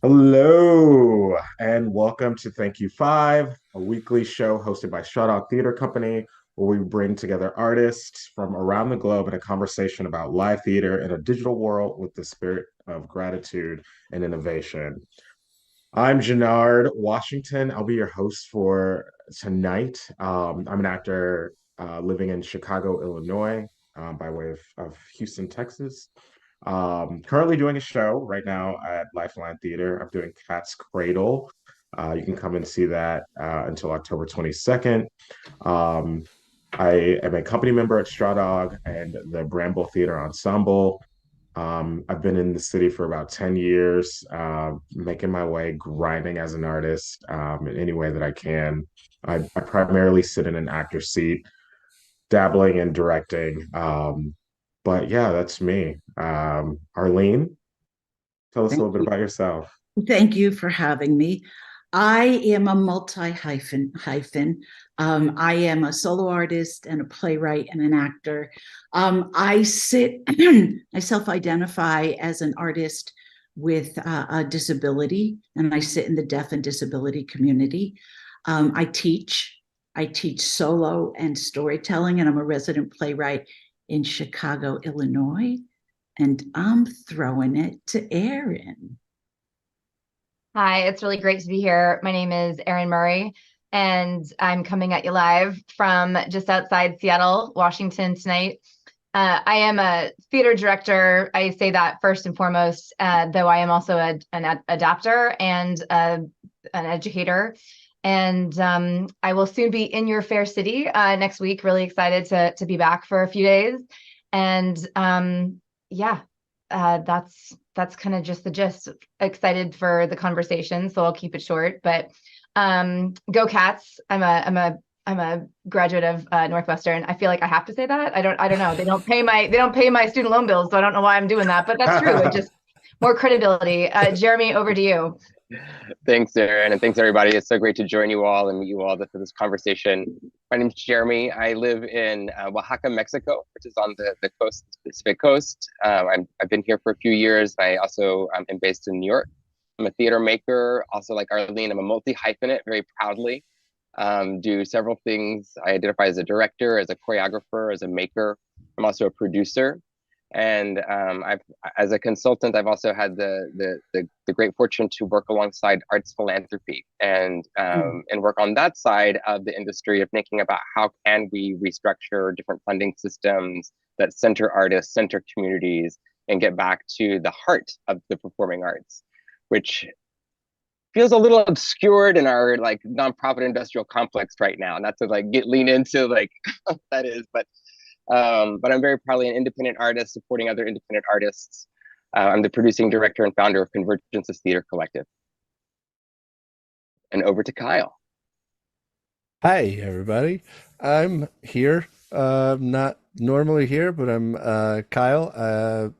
Hello, and welcome to Thank You Five, a weekly show hosted by Straw Dog Theater Company, where we bring together artists from around the globe in a conversation about live theater in a digital world with the spirit of gratitude and innovation. I'm Jannard Washington. I'll be your host for tonight. I'm an actor living in Chicago, Illinois, by way of Houston, Texas. Currently doing a show right now at Lifeline Theater. I'm doing Cat's Cradle. You can come and see that until October 22nd. Um, I am a company member at Straw Dog and the Bramble Theater Ensemble. I've been in the city for about 10 years, making my way, grinding as an artist in any way that I can. I primarily sit in an actor seat, dabbling in directing. But yeah, that's me. Arlene, tell us a Thank little bit you. about yourself. Thank you for having me. I am a multi-hyphen. I am a solo artist and a playwright and an actor. I I self-identify as an artist with a disability, and I sit in the deaf and disability community. I teach. I teach solo and storytelling, and I'm a resident playwright in Chicago, Illinois. And I'm throwing it to Erin. Hi, it's really great to be here. My name is Erin Murray, and I'm coming at you live from just outside Seattle, Washington tonight. I am a theater director. I say that first and foremost, though I am also an adaptor and an educator. And I will soon be in your fair city next week. Really excited to be back for a few days. And yeah, that's kind of just the gist. Excited for the conversation, so I'll keep it short. But go Cats! I'm a graduate of Northwestern. I feel like I have to say that. I don't know. They don't pay my student loan bills, so I don't know why I'm doing that. But that's true. It just more credibility. Jeremy, over to you. Thanks, Erin, and thanks, everybody. It's so great to join you all and meet you all for this conversation. My name is Jeremy. I live in Oaxaca, Mexico, which is on the coast, the Pacific coast. I've been here for a few years. I also am based in New York. I'm a theater maker. Also, like Arlene, I'm a multi-hyphenate, very proudly. Do several things. I identify as a director, as a choreographer, as a maker. I'm also a producer. And as a consultant, I've also had the great fortune to work alongside arts philanthropy and work on that side of the industry of thinking about how can we restructure different funding systems that center artists, center communities, and get back to the heart of the performing arts, which feels a little obscured in our like nonprofit industrial complex right now. Not to like lean into like what that is, but I'm very proudly an independent artist supporting other independent artists. I'm the producing director and founder of Convergences Theater Collective. And over to Kyle. Hi, everybody. I'm here. Not normally here, but I'm Kyle,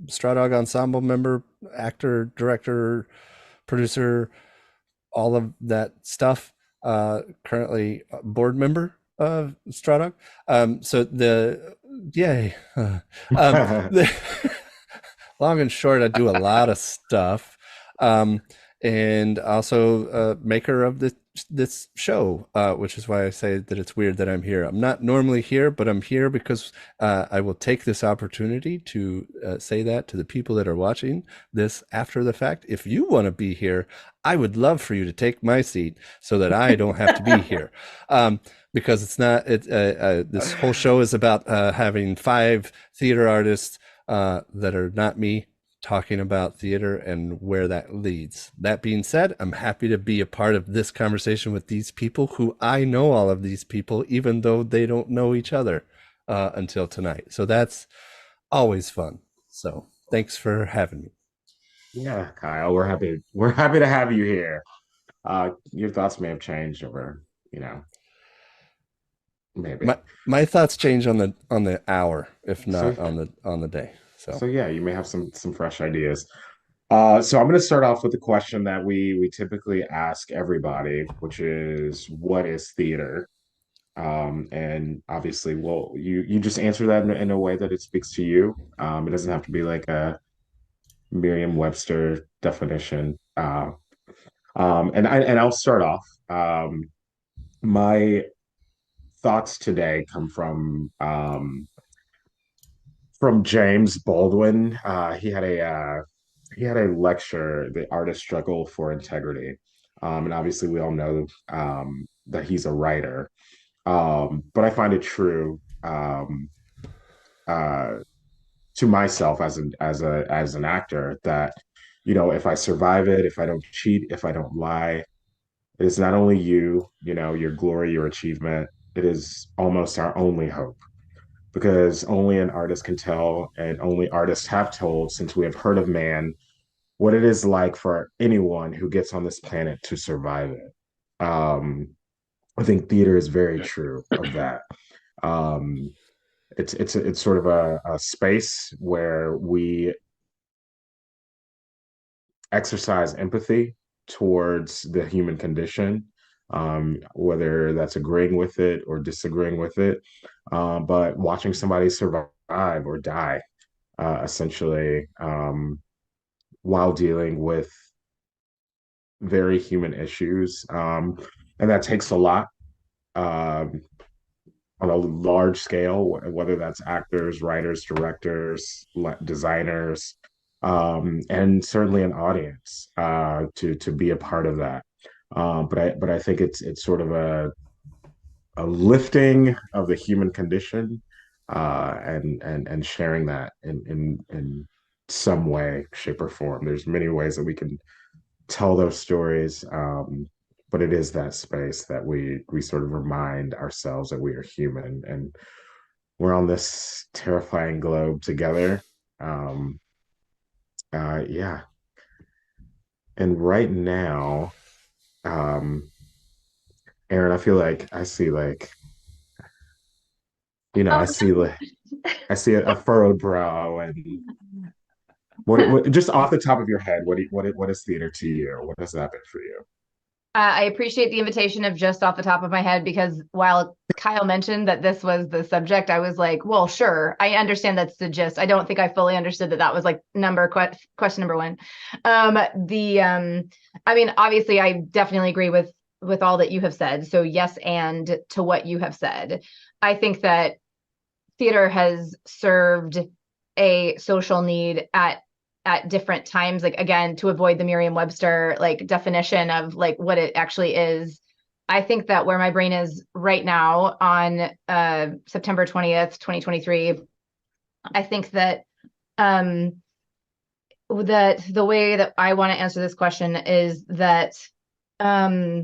Straw Dog Ensemble member, actor, director, producer, all of that stuff. Currently a board member of Straw Dog. So the yay. The, long and short, I do a lot of stuff. And also maker of this show, which is why I say that it's weird that I'm here. I'm not normally here, but I'm here because I will take this opportunity to say that to the people that are watching this after the fact. If you want to be here, I would love for you to take my seat so that I don't have to be here. Because it's not, this whole show is about having 5 theater artists that are not me, talking about theater and where that leads. That being said, I'm happy to be a part of this conversation with these people who I know all of these people, even though they don't know each other until tonight. So that's always fun. So thanks for having me. Yeah, Kyle, we're happy to have you here. Your thoughts may have changed over, maybe. My thoughts change on the hour, if not So on the day. so yeah, you may have some fresh ideas. So I'm going to start off with the question that we typically ask everybody, which is, what is theater? And obviously, well, you just answer that in a way that it speaks to you. It doesn't have to be like a Merriam-Webster definition. Uh, and I'll start off. My thoughts today come from James Baldwin. He had a lecture, "The Artist Struggle for Integrity," and obviously we all know that he's a writer. But I find it true uh, to myself as an actor that if I survive it, if I don't cheat, if I don't lie, it is not only your glory, your achievement. It is almost our only hope because only an artist can tell, and only artists have told since we have heard of man what it is like for anyone who gets on this planet to survive it. I think theater is very true of that. Um, it's sort of a space where we exercise empathy towards the human condition, whether that's agreeing with it or disagreeing with it. But watching somebody survive or die, essentially, while dealing with very human issues. And that takes a lot um, on a large scale, whether that's actors, writers, directors, designers, and certainly an audience to be a part of that. But I think it's sort of a lifting of the human condition, and sharing that in some way, shape, or form. There's many ways that we can tell those stories, but it is that space that we sort of remind ourselves that we are human and we're on this terrifying globe together. Um, yeah, and right now, um, Erin, I feel like I see Oh, I see a furrowed brow. And what just off the top of your head, what is theater to you? What has that been for you? I appreciate the invitation of just off the top of my head, because while Kyle mentioned that this was the subject, I was like, well, sure, I understand that's the gist. I don't think I fully understood that that was like question number one. I mean, obviously, I definitely agree with all that you have said. So yes, and to what you have said, I think that theater has served a social need at different times, like again, to avoid the Merriam-Webster like definition of like what it actually is. I think that where my brain is right now on September 20th, 2023, I think that that the way that I want to answer this question is that I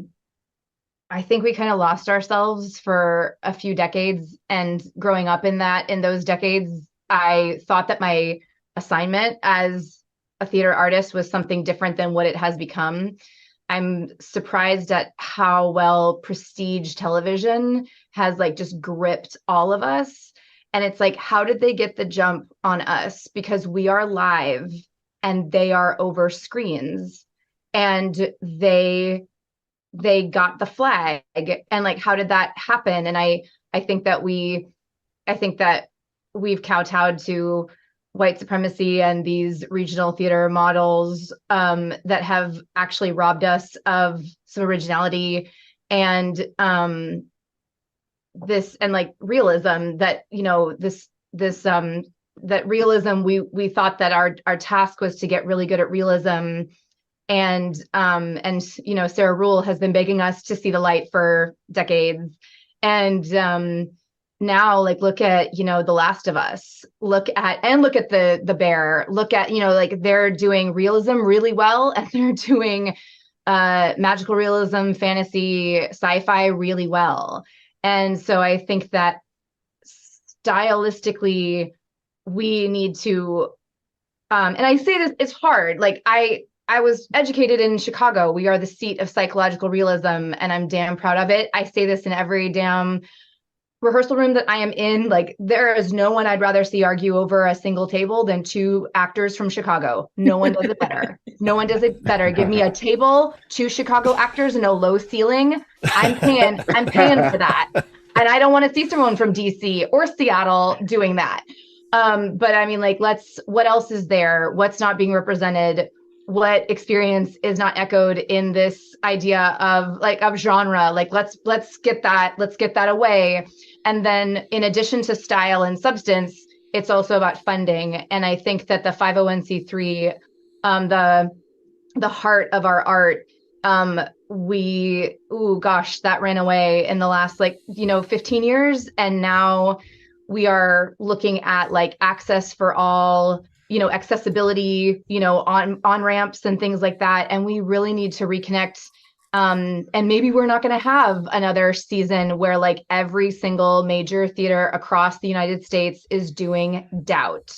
think we kind of lost ourselves for a few decades, and growing up in those decades, I thought that my assignment as a theater artist was something different than what it has become. I'm surprised at how well prestige television has like just gripped all of us. And it's like, how did they get the jump on us? Because we are live and they are over screens, and they got the flag. And like, how did that happen? And I think that we've kowtowed to white supremacy and these regional theater models that have actually robbed us of some originality and this, and like realism, that that realism, we thought that our task was to get really good at realism. And Sarah Rule has been begging us to see the light for decades. And now, like, look at The Last of Us, look at the Bear, look at like, they're doing realism really well, and they're doing magical realism, fantasy, sci-fi really well. And so I think that stylistically we need to and I say this, it's hard, like I was educated in Chicago. We are the seat of psychological realism, and I'm damn proud of it. I say this in every damn rehearsal room that I am in. Like, there is no one I'd rather see argue over a single table than two actors from Chicago. No one does it better. No one does it better. Give me a table, two Chicago actors, and a low ceiling. I'm paying for that. And I don't want to see someone from DC or Seattle doing that. But I mean, like, what else is there? What's not being represented? what experience is not echoed in this idea of genre? Like, let's get that away. And then in addition to style and substance, it's also about funding. And I think that the 501c3, the heart of our art, that ran away in the last 15 years. And now we are looking at like access for all, accessibility, on ramps and things like that. And we really need to reconnect. And maybe we're not going to have another season where like every single major theater across the United States is doing Doubt.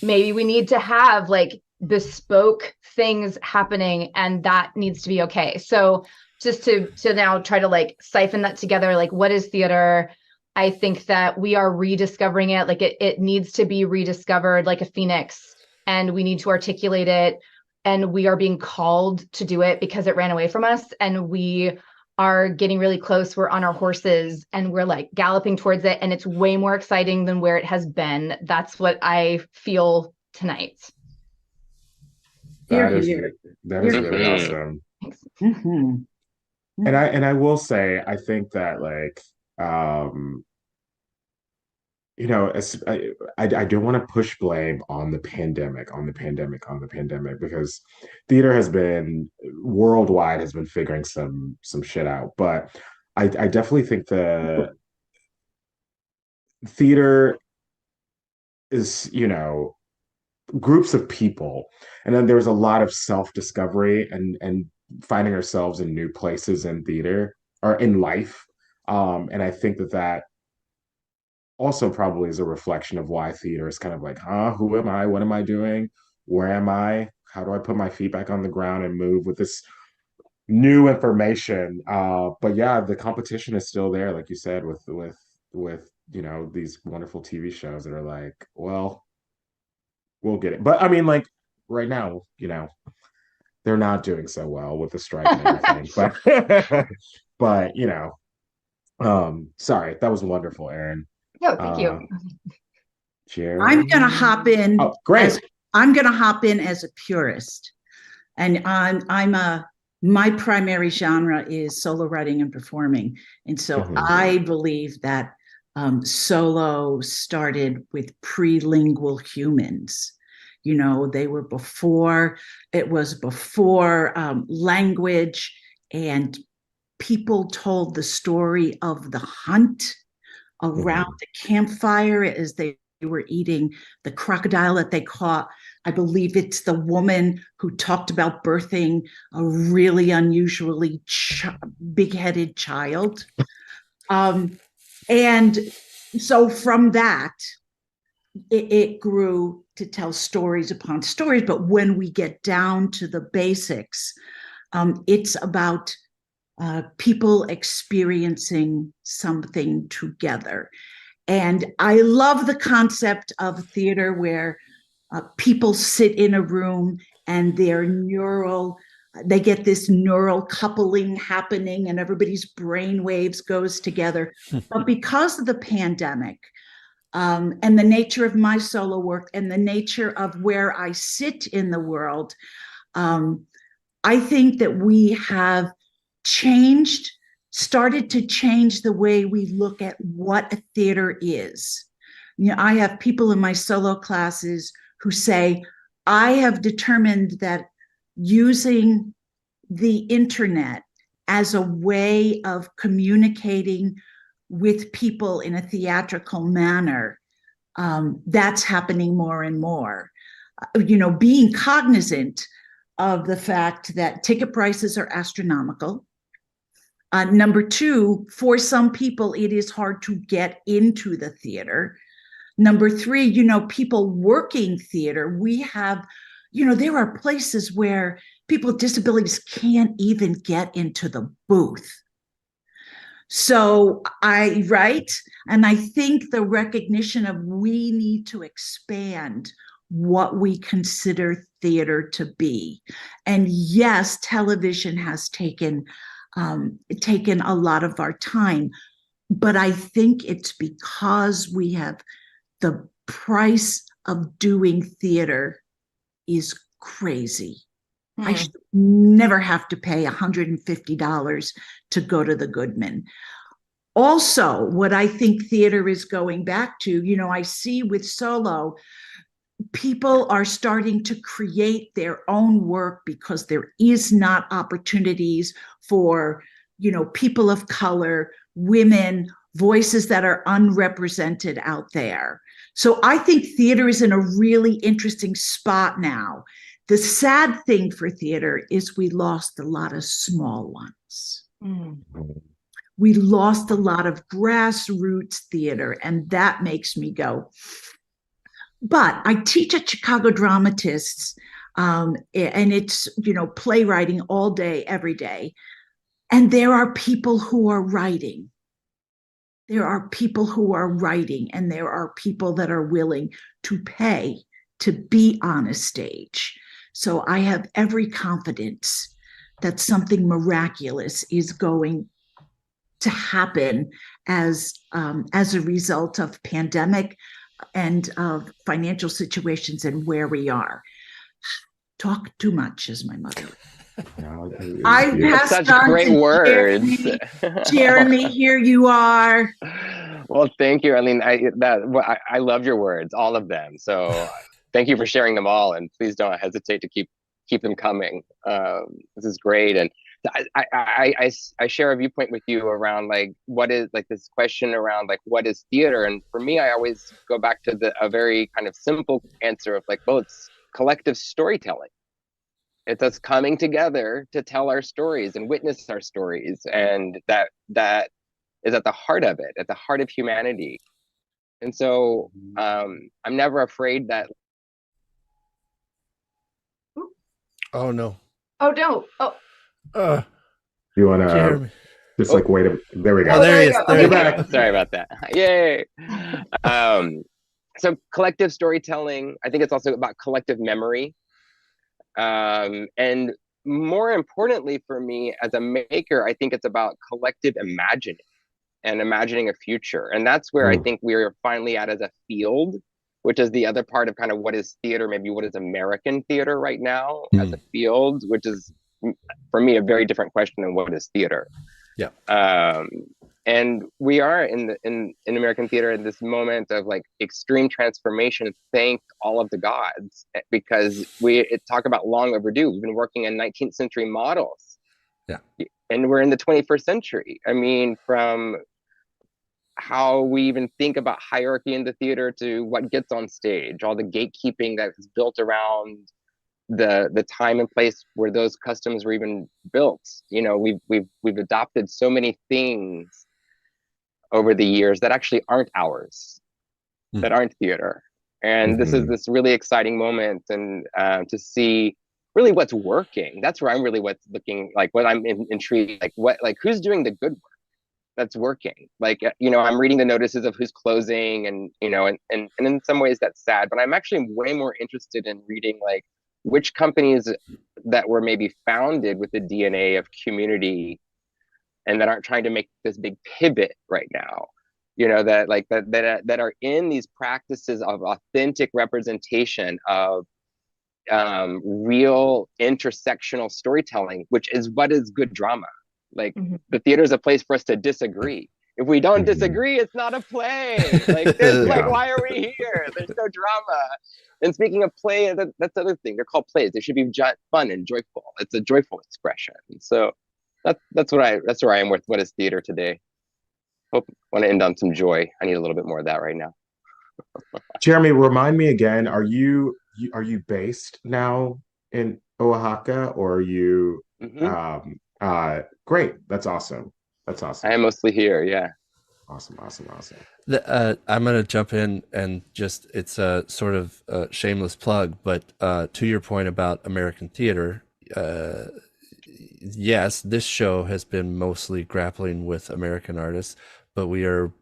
Maybe we need to have like bespoke things happening, and that needs to be okay. So just to now try to like siphon that together, like what is theater? I think that we are rediscovering it. Like it needs to be rediscovered like a phoenix, and we need to articulate it, and we are being called to do it because it ran away from us, and we are getting really close. We're on our horses and we're like galloping towards it, and it's way more exciting than where it has been. That's what I feel tonight. That is really awesome. Thanks. And I will say, I think that like I don't want to push blame on the pandemic, because theater has been worldwide has been figuring some shit out. But I definitely think the theater is, groups of people, and then there's a lot of self-discovery and finding ourselves in new places in theater or in life. And I think that also probably is a reflection of why theater is kind of like, who am I? What am I doing? Where am I? How do I put my feet back on the ground and move with this new information? But yeah, the competition is still there, like you said, with these wonderful TV shows that are like, well, we'll get it. But I mean, like right now, they're not doing so well with the strike and everything. But sorry, that was wonderful, Erin. No, thank you. Jerry? I'm going to hop in. Oh, great. I'm going to hop in as a purist. And my primary genre is solo writing and performing. And so I believe that solo started with prelingual humans. They were before language, and people told the story of the hunt around the campfire as they were eating the crocodile that they caught. I believe it's the woman who talked about birthing a really unusually big-headed child. And so from that, it grew to tell stories upon stories. But when we get down to the basics, it's about people experiencing something together. And I love the concept of theater where people sit in a room and they get this neural coupling happening and everybody's brain waves goes together. But because of the pandemic and the nature of my solo work and the nature of where I sit in the world, I think that we have started to change the way we look at what a theater is. I have people in my solo classes who say, I have determined that using the internet as a way of communicating with people in a theatrical manner, that's happening more and more. Being cognizant of the fact that ticket prices are astronomical. Number two, for some people, it is hard to get into the theater. Number three, people working theater, we have, there are places where people with disabilities can't even get into the booth. So and I think the recognition of we need to expand what we consider theater to be. And yes, television has taken a lot of our time, but I think it's because we have the price of doing theater is crazy. I should never have to pay $150 to go to the Goodman. Also, what I think theater is going back to, I see with solo, people are starting to create their own work because there is not opportunities for, people of color, women, voices that are unrepresented out there. So I think theater is in a really interesting spot now. The sad thing for theater is we lost a lot of small ones. We lost a lot of grassroots theater, and that makes me go. But I teach at Chicago Dramatists, and it's, playwriting all day, every day. And there are people who are writing. There are people who are writing, and there are people that are willing to pay to be on a stage. So I have every confidence that something miraculous is going to happen as a result of pandemic and of financial situations and where we are. Talk too much, as my mother. I passed such on great to words. Jeremy, here you are. Well, thank you, Arlene. I love your words, all of them. So thank you for sharing them all, and please don't hesitate to keep them coming. This is great, and I share a viewpoint with you around what is this question around what is theater, and for me, I always go back to a very kind of simple answer of it's collective storytelling. It's us coming together to tell our stories and witness our stories, and that is at the heart of it, at the heart of humanity. And so I'm never afraid that. Oh no. Oh no. Oh. You want to just wait there we go. Oh, there he is. You're back. Sorry about that. Yay. So collective storytelling, I think it's also about collective memory. And more importantly for me as a maker, I think it's about collective imagining and imagining a future. And that's where I think we're finally at as a field, which is the other part of kind of what is theater, maybe what is American theater right now as a field, which is for me a very different question than what is theater. Yeah. And we are in American theater in this moment of extreme transformation. Thank all of the gods, because we talk about long overdue. We've been working in 19th century models. Yeah. And we're in the 21st century. I mean, from how we even think about hierarchy in the theater to what gets on stage, all the gatekeeping that is built around the time and place where those customs were even built. We've adopted so many things over the years that actually aren't ours, that aren't theater. And this is this really exciting moment, and to see really what's working. That's where I'm really what I'm intrigued, who's doing the good work that's working. I'm reading the notices of who's closing, and and in some ways that's sad, but I'm actually way more interested in reading which companies that were maybe founded with the DNA of community and that aren't trying to make this big pivot right now, that are in these practices of authentic representation of real intersectional storytelling, which is what is good drama. The theater is a place for us to disagree. If we don't disagree, it's not a play. Why are we here? There's no drama. And speaking of play, that's the other thing. They're called plays. They should be fun and joyful. It's a joyful expression. So that's where I am with what is theater today. Want to end on some joy. I need a little bit more of that right now. Jeremy, remind me again, are you based now in Oaxaca, or are you great. That's awesome. I am mostly here, yeah. Awesome. I'm going to jump in and it's a sort of shameless plug, but to your point about American theater, yes, this show has been mostly grappling with American artists, but we are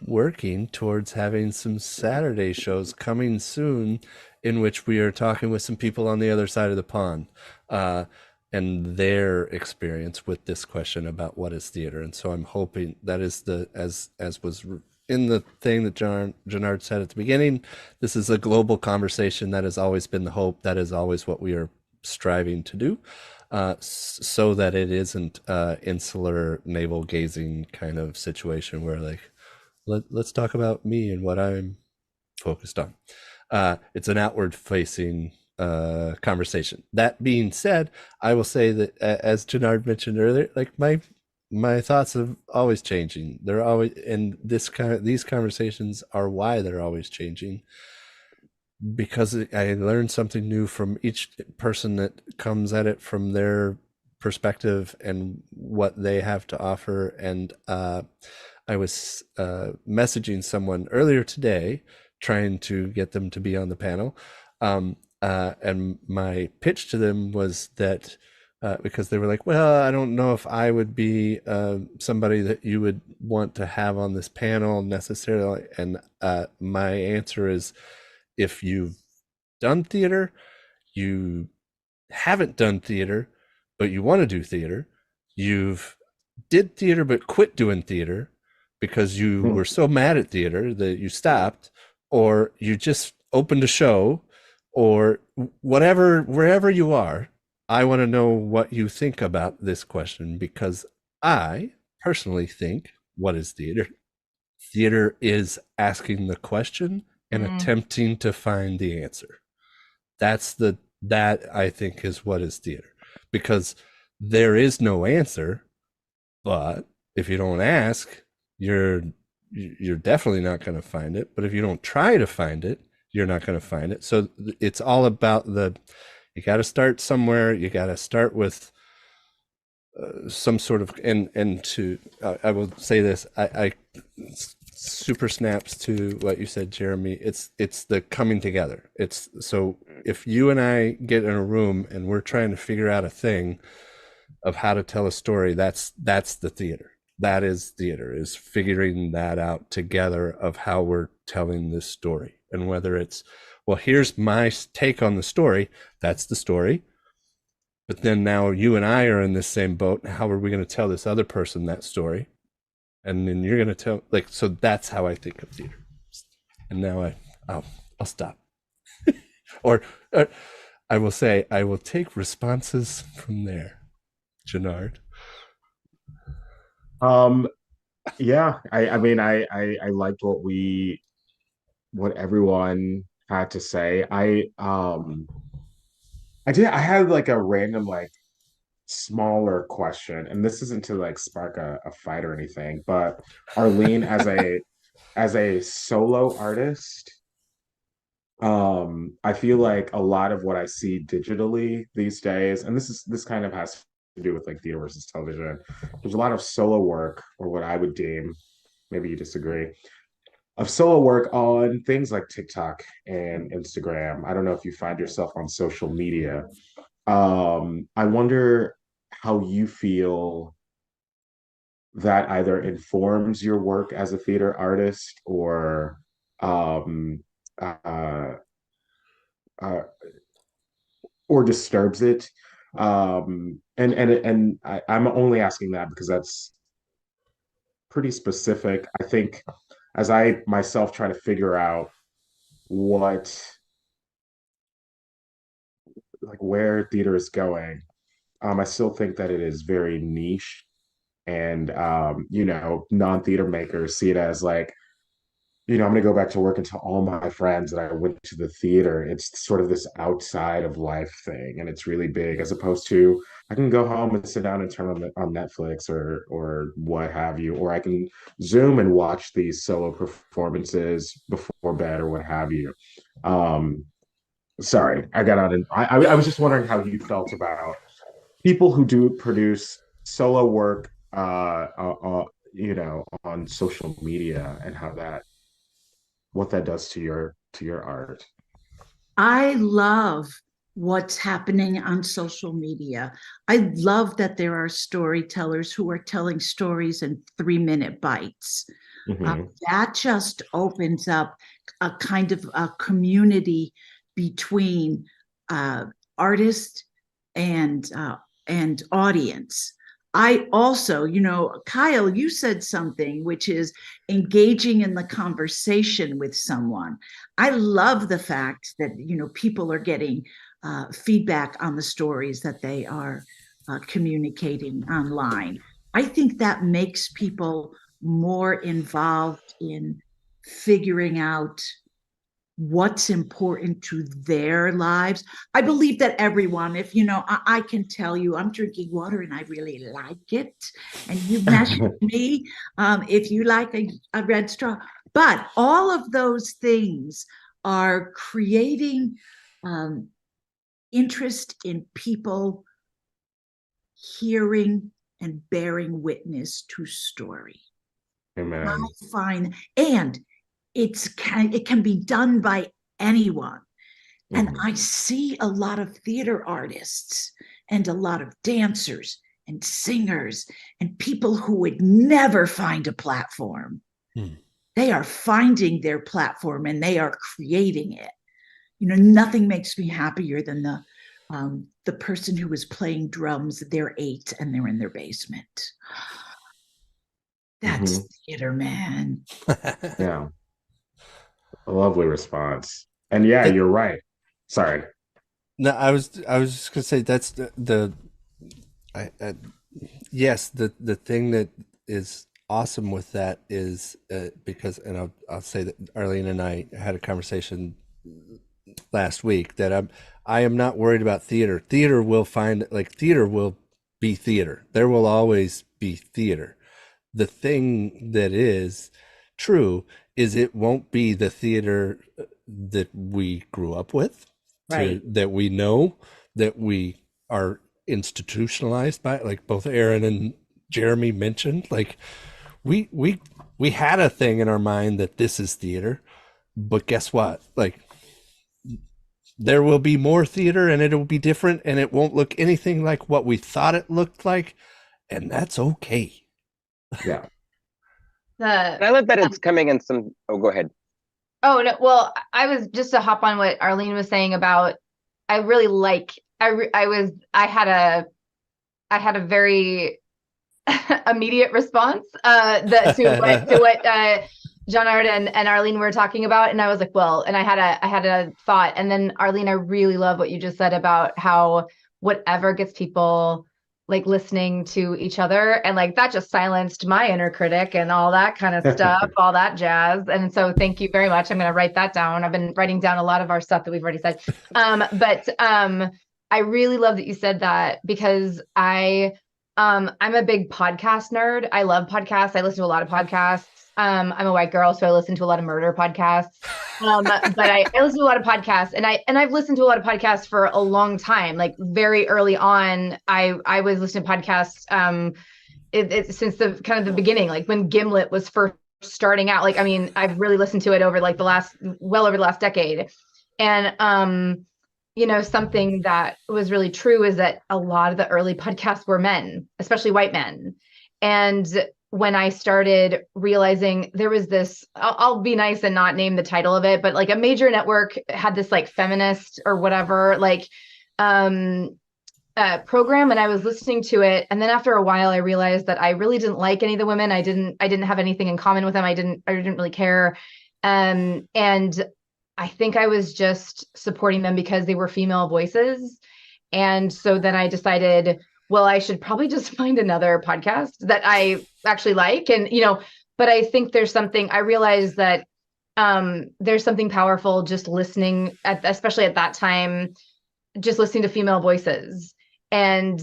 working towards having some Saturday shows coming soon in which we are talking with some people on the other side of the pond and their experience with this question about what is theater. And so I'm hoping that is as was in the thing that Jannard said at the beginning, this is a global conversation. That has always been the hope. That is always what we are striving to do, so that it isn't insular navel gazing kind of situation where like, let's talk about me and what I'm focused on. It's an outward facing conversation. That being said, I will say that as Jannard mentioned earlier, like my thoughts are always changing. They're always, and these conversations are why they're always changing, because I learn something new from each person that comes at it from their perspective and what they have to offer. And I was messaging someone earlier today, trying to get them to be on the panel. And my pitch to them was that because they were like, well, I don't know if I would be somebody that you would want to have on this panel necessarily. And my answer is, if you've done theater, you haven't done theater, but you want to do theater, you've did theater but quit doing theater because you were so mad at theater that you stopped, or you just opened a show, or whatever, wherever you are, I want to know what you think about this question, because I personally think, what is theater? Theater is asking the question and attempting to find the answer. That I think is what is theater, because there is no answer, but if you don't ask, you're definitely not going to find it. But if you don't try to find it, you're not going to find it. So it's all about you got to start somewhere. You got to start with some sort of, and to, I will say this, I super snaps to what you said, Jeremy. It's the coming together. It's, so if you and I get in a room and we're trying to figure out a thing of how to tell a story, that's the theater. That is theater, is figuring that out together of how we're telling this story. And whether it's, well, here's my take on the story, that's the story. But then now you and I are in this same boat. How are we going to tell this other person that story? And then you're going to tell, like, so that's how I think of theater. And now I'll stop. or I will say, I will take responses from there. Jannard. Yeah, I mean, I liked what everyone had to say. I had like a random, like, smaller question, and this isn't to like spark a fight or anything, but Arlene, as a solo artist, I feel like a lot of what I see digitally these days, and this kind of has to do with like theater versus television. There's a lot of solo work, or what I would deem, maybe you disagree, of solo work on things like TikTok and Instagram. I don't know if you find yourself on social media. I wonder how you feel that either informs your work as a theater artist, um, uh, uh, or disturbs it. I'm only asking that because that's pretty specific. I think as I myself try to figure out what, like, where theater is going, I still think that it is very niche, and non-theater makers see it as like, I'm going to go back to work and tell all my friends that I went to the theater. It's sort of this outside of life thing, and it's really big, as opposed to I can go home and sit down and turn on Netflix or what have you, or I can Zoom and watch these solo performances before bed or what have you. Sorry, I got out, and I was just wondering how you felt about people who do produce solo work, on social media, and what that does to your art. I love what's happening on social media. I love that there are storytellers who are telling stories in 3-minute bites. That just opens up a kind of a community between artist and audience. I also, Kyle, you said something, which is engaging in the conversation with someone. I love the fact that, people are getting feedback on the stories that they are communicating online. I think that makes people more involved in figuring out what's important to their lives. I believe that everyone, if I can tell you I'm drinking water and I really like it, and you measure me if you like a red straw. But all of those things are creating interest in people hearing and bearing witness to story. Amen. I find, and it can be done by anyone. And I see a lot of theater artists and a lot of dancers and singers and people who would never find a platform. They are finding their platform and they are creating it. Nothing makes me happier than the person who was playing drums. They're 8 and they're in their basement. That's theater, man. Yeah. A lovely response. And yeah, you're right. Sorry. No, I was just gonna say that's yes, the thing that is awesome with that is because, and I'll say that Arlene and I had a conversation last week that I am not worried about theater. Theater will be theater. There will always be theater. The thing that is true is it won't be the theater that we grew up with, right? That we know, that we are institutionalized by, like both Erin and Jeremy mentioned. Like we had a thing in our mind that this is theater, but guess what? Like there will be more theater and it will be different and it won't look anything like what we thought it looked like, and that's okay. Yeah. I love that it's coming in some. Oh, go ahead. Oh no, well, I was just to hop on what Arlene was saying about. I really like. I had a very immediate response to what John Art and Arlene were talking about, and I was like, well, and I had a thought, and then Arlene, I really love what you just said about how whatever gets people like listening to each other, and like that just silenced my inner critic and all that kind of stuff, all that jazz. And so thank you very much. I'm going to write that down. I've been writing down a lot of our stuff that we've already said. But I really love that you said that, because I'm a big podcast nerd. I love podcasts. I listen to a lot of podcasts. I'm a white girl, so I listen to a lot of murder podcasts. But I listen to a lot of podcasts, and I've listened to a lot of podcasts for a long time. Like very early on, I was listening to podcasts since the kind of the beginning, like when Gimlet was first starting out. Like, I mean, I've really listened to it over like well over the last decade. And something that was really true is that a lot of the early podcasts were men, especially white men. And when I started realizing there was this, I'll be nice and not name the title of it, but like a major network had this like feminist or whatever, like program, and I was listening to it. And then after a while, I realized that I really didn't like any of the women. I didn't have anything in common with them. I didn't really care. And I think I was just supporting them because they were female voices. And so then I decided, well, I should probably just find another podcast that I actually like. And, but I think I realized that there's something powerful just listening especially at that time, just listening to female voices. And,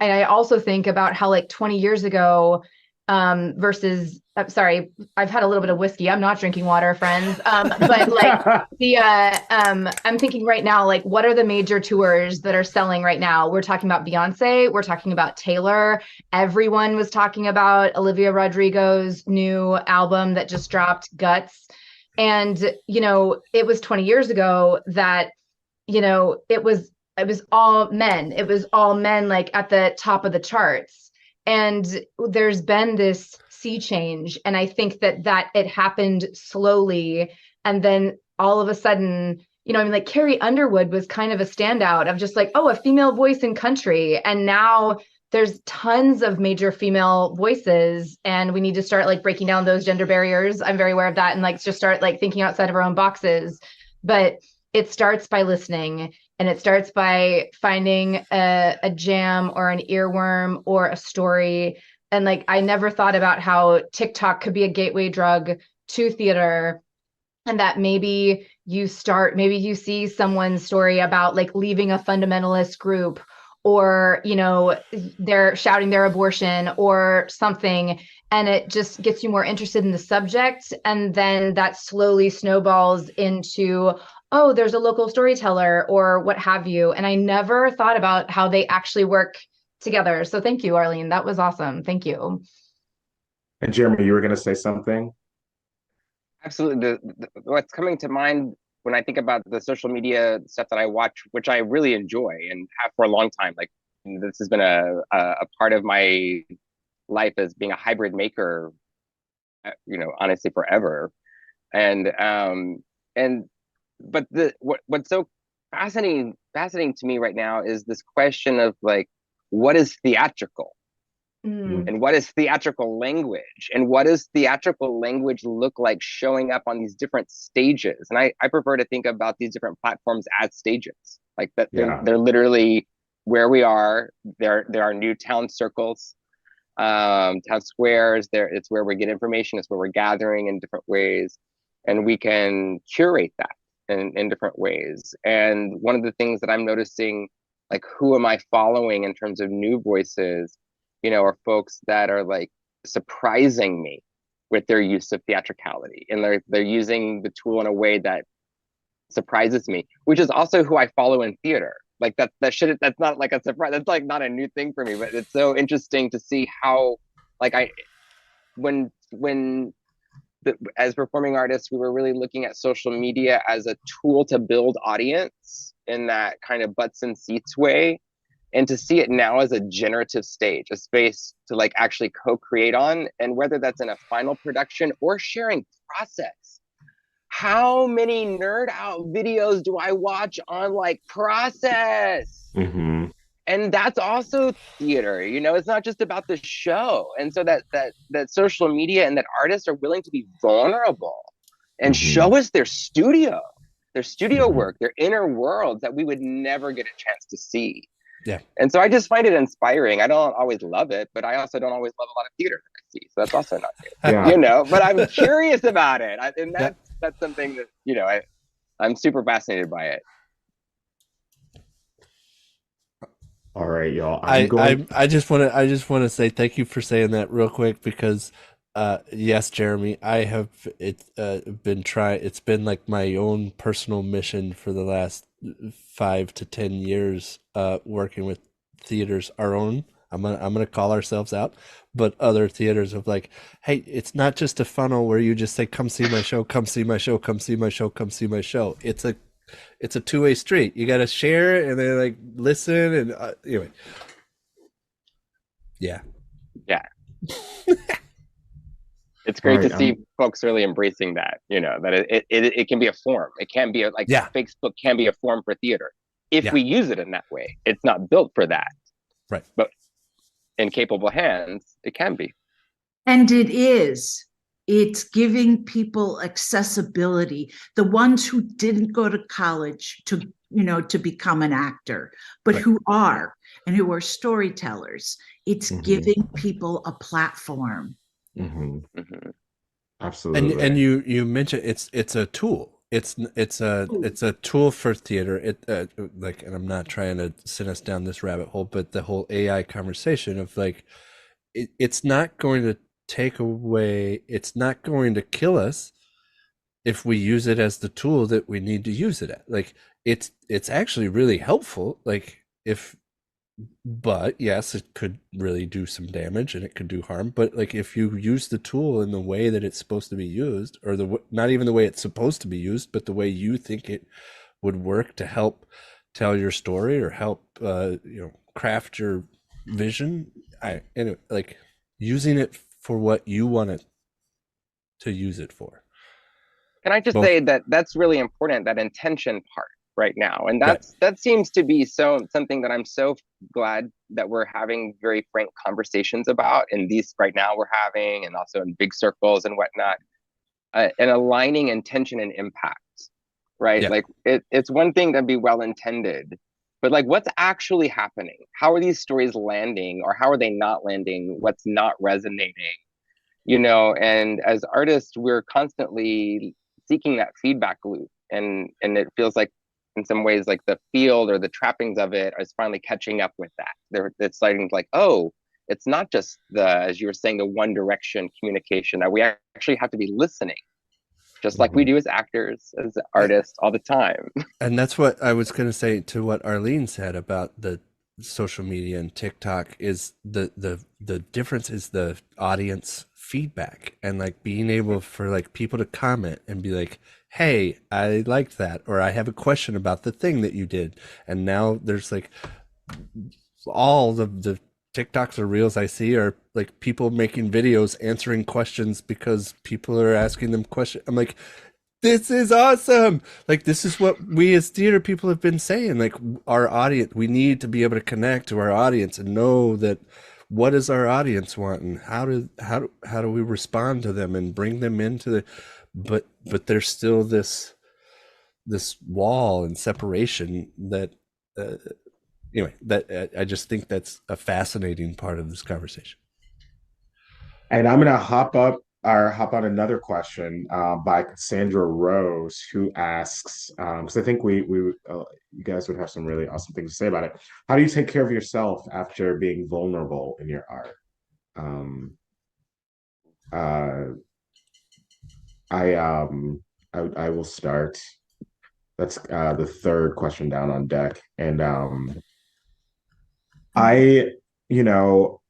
I also think about how like 20 years ago versus, sorry, I've had a little bit of whiskey. I'm not drinking water, friends. But like I'm thinking right now, like what are the major tours that are selling right now? We're talking about Beyonce. We're talking about Taylor. Everyone was talking about Olivia Rodrigo's new album that just dropped, Guts. And, it was 20 years ago that, it was all men. It was all men like at the top of the charts. And there's been this sea change. And I think that it happened slowly. And then all of a sudden, like Carrie Underwood was kind of a standout of just like, oh, a female voice in country. And now there's tons of major female voices, and we need to start like breaking down those gender barriers. I'm very aware of that. And like just start like thinking outside of our own boxes. But it starts by listening. And it starts by finding a jam or an earworm or a story. And like, I never thought about how TikTok could be a gateway drug to theater. And that maybe you see someone's story about like leaving a fundamentalist group, or, you know, they're shouting their abortion or something, and it just gets you more interested in the subject. And then that slowly snowballs into, oh, there's a local storyteller or what have you. And I never thought about how they actually work together. So thank you, Arlene. That was awesome. Thank you. And Jeremy, you were going to say something? Absolutely. What's coming to mind when I think about the social media stuff that I watch, which I really enjoy and have for a long time, like this has been a part of my life as being a hybrid maker, you know, honestly forever. And but what's so fascinating to me right now is this question of like, what is theatrical? And what is theatrical language? And what does theatrical language look like showing up on these different stages? And I prefer to think about these different platforms as stages, like that they're literally where we are. There are new town circles, town squares. It's where we get information. It's where we're gathering in different ways, and we can curate that in different ways. And one of the things that I'm noticing, like, who am I following in terms of new voices, you know, are folks that are like surprising me with their use of theatricality, and they're using the tool in a way that surprises me, which is also who I follow in theater. Like that's not like a surprise. That's like not a new thing for me, but it's so interesting to see how, like, as performing artists, we were really looking at social media as a tool to build audience in that kind of butts and seats way. And to see it now as a generative stage, a space to like actually co-create on, and whether that's in a final production or sharing process. How many nerd out videos do I watch on like process? Mm-hmm. And that's also theater, you know, it's not just about the show. And so that social media and that artists are willing to be vulnerable and show us their studio work, their inner worlds that we would never get a chance to see. Yeah. And so I just find it inspiring. I don't always love it, but I also don't always love a lot of theater that I see. So that's also not good, you know, but I'm curious about it. And that's something that, you know, I'm super fascinated by it. All right, y'all. I just want to say thank you for saying that real quick, because yes, Jeremy, I have it's been like my own personal mission for the last 5 to 10 years, working with theaters, our own. I'm gonna call ourselves out, but other theaters, of like, hey, it's not just a funnel where you just say, come see my show, come see my show, come see my show, come see my show. It's a two-way street. You got to share it and then like listen, and anyway. Yeah. It's great to see folks really embracing that, you know, that it can be a form. It can be Facebook can be a form for theater if we use it in that way. It's not built for that, right? But in capable hands, it can be. And it is. It's giving people accessibility. The ones who didn't go to college to become an actor, but who are, and who are storytellers. It's giving people a platform. Absolutely. And you mentioned it's a tool. It's a tool for theater. And I'm not trying to send us down this rabbit hole, but the whole AI conversation of like, it's not going to take away, it's not going to kill us if we use it as the tool that we need to use it at. Like, it's actually really helpful. Like, but yes, it could really do some damage and it could do harm. But like, if you use the tool in the way that it's supposed to be used, or not even the way it's supposed to be used, but the way you think it would work to help tell your story or help craft your vision. Anyway, like, using it for what you want it to use it for. Can I just say that that's really important, that intention part right now, and that seems to be something that I'm so glad that we're having very frank conversations about in these right now we're having, and also in big circles and whatnot, and aligning intention and impact. right? Yeah. Like it's one thing to be well intended, but like what's actually happening? How are these stories landing, or how are they not landing? What's not resonating? And as artists, we're constantly seeking that feedback loop, and it feels like in some ways like the field or the trappings of it is finally catching up with that. It's starting to like, oh, it's not just as you were saying, the one direction communication, that we actually have to be listening, just like we do as actors, as artists all the time. And that's what I was going to say to what Arlene said about the social media and TikTok is the difference is the audience feedback, and like being able for like people to comment and be like, hey, I liked that, or I have a question about the thing that you did. And now there's like all the TikToks or reels I see are like people making videos answering questions because people are asking them questions. I'm like, this is awesome. Like, this is what we as theater people have been saying. Like, our audience, we need to be able to connect to our audience and know that what does our audience want, and how do we respond to them and bring them into the, but there's still this wall and separation that anyway, that I just think that's a fascinating part of this conversation. And I'm gonna hop on another question by Cassandra Rose, who asks, because I think you guys would have some really awesome things to say about it. How do you take care of yourself after being vulnerable in your art? Uh, I will start. That's the third question down on deck, and I, you know,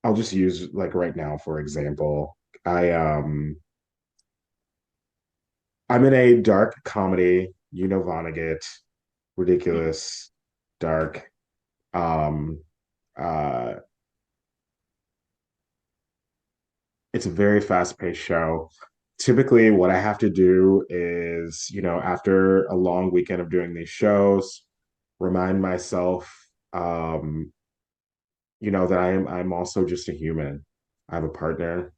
I'll just use like right now, for example. I'm in a dark comedy, Vonnegut, ridiculous, dark. Um, uh, it's a very fast-paced show. Typically, what I have to do is, after a long weekend of doing these shows, remind myself, that I'm also just a human. I have a partner.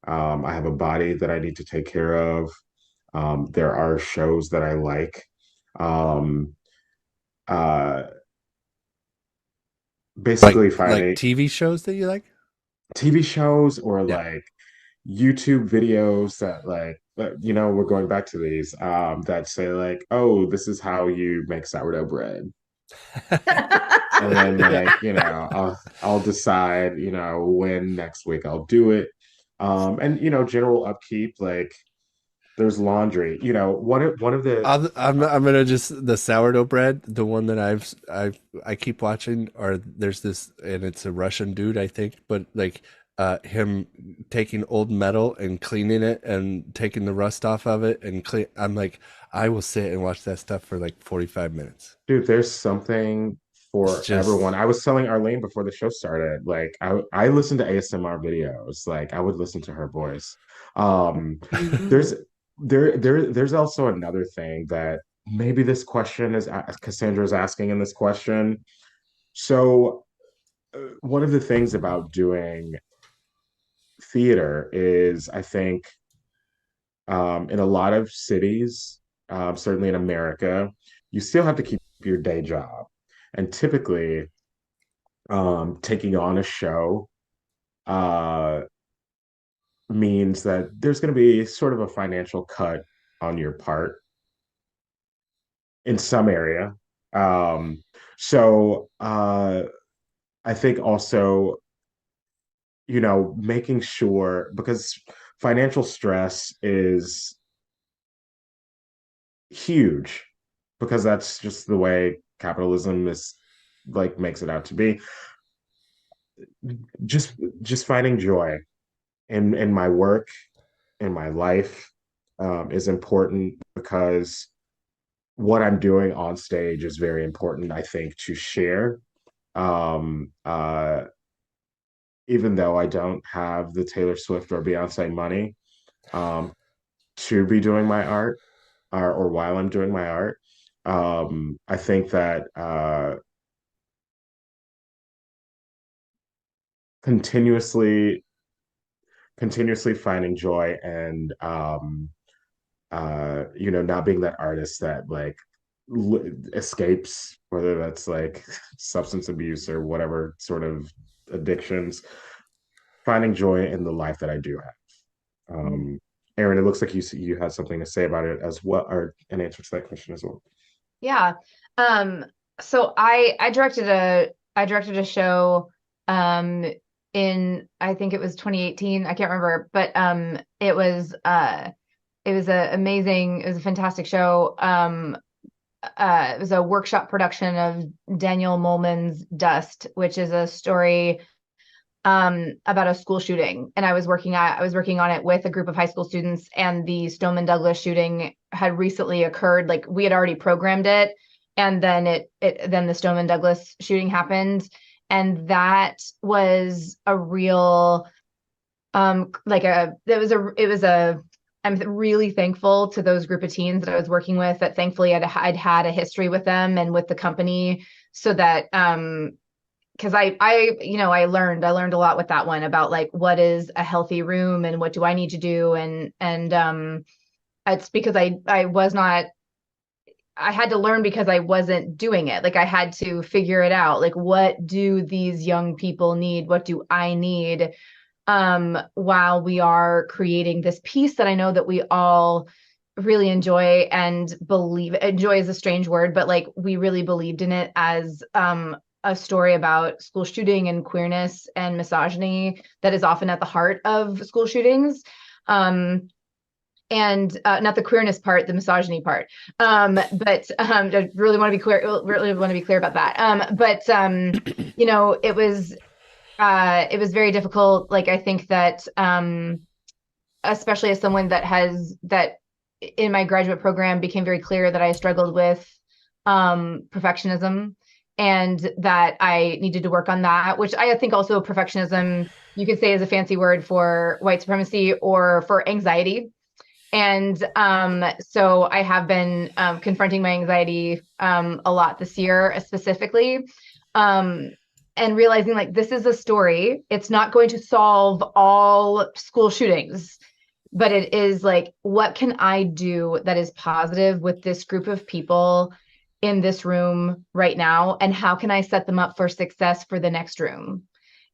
I have a body that I need to take care of. There are shows that I like. Um, uh, basically finding like TV shows that you like? TV shows or Yeah. like YouTube videos that we're going back to these that say like, oh, this is how you make sourdough bread. And then I'll decide, when next week I'll do it. And general upkeep, like there's laundry. One of the I'm gonna just the sourdough bread, the one that I keep watching, or there's this, and it's a Russian dude, I think, but like him taking old metal and cleaning it and taking the rust off of it and clean. I'm like, I will sit and watch that stuff for like 45 minutes. Dude, there's something It's for just everyone. I was telling Arlene before the show started, like I listen to ASMR videos, like I would listen to her voice. There's there's also another thing that maybe this question is Cassandra's asking in this question. So one of the things about doing theater is I think in a lot of cities, certainly in America, you still have to keep your day job. And typically, taking on a show uh, means that there's going to be sort of a financial cut on your part in some area. Um, so I think also, making sure because financial stress is huge because that's just the way capitalism is like makes it out to be. Just just finding joy in my work, in my life, is important because what I'm doing on stage is very important, I think, to share. Um, uh, Even though I don't have the Taylor Swift or Beyonce money, um, to be doing my art, or while I'm doing my art, I think that continuously finding joy and not being that artist that like escapes, whether that's like substance abuse or whatever sort of addictions, finding joy in the life that I do have. Erin, it looks like you had something to say about it as well, or an answer to that question as well. Yeah. So I directed a show in, I think it was 2018. I can't remember, but it was a fantastic show. It was a workshop production of Daniel Mollman's Dust, which is a story about a school shooting. And I was working on it with a group of high school students, and the Stoneman Douglas shooting had recently occurred. Like, we had already programmed it, and then then the Stoneman Douglas shooting happened. And that was a real, I'm really thankful to those group of teens that I was working with, that thankfully I'd had a history with them and with the company, so that, because I learned a lot with that one about like, what is a healthy room and what do I need to do, and it's because I had to learn because I wasn't doing it. Like, I had to figure it out. Like, what do these young people need? What do I need? While we are creating this piece that I know that we all really enjoy and believe. Enjoy is a strange word, but like, we really believed in it as a story about school shooting and queerness and misogyny that is often at the heart of school shootings. And not the queerness part, the misogyny part. But I really want to be clear. Really want to be clear about that. It was very difficult. Like, I think that, especially as someone that in my graduate program became very clear that I struggled with perfectionism, and that I needed to work on that, which I think also perfectionism, you could say, is a fancy word for white supremacy or for anxiety. And so I have been confronting my anxiety a lot this year, specifically, and realizing, like, this is a story. It's not going to solve all school shootings, but it is like, what can I do that is positive with this group of people in this room right now, and how can I set them up for success for the next room?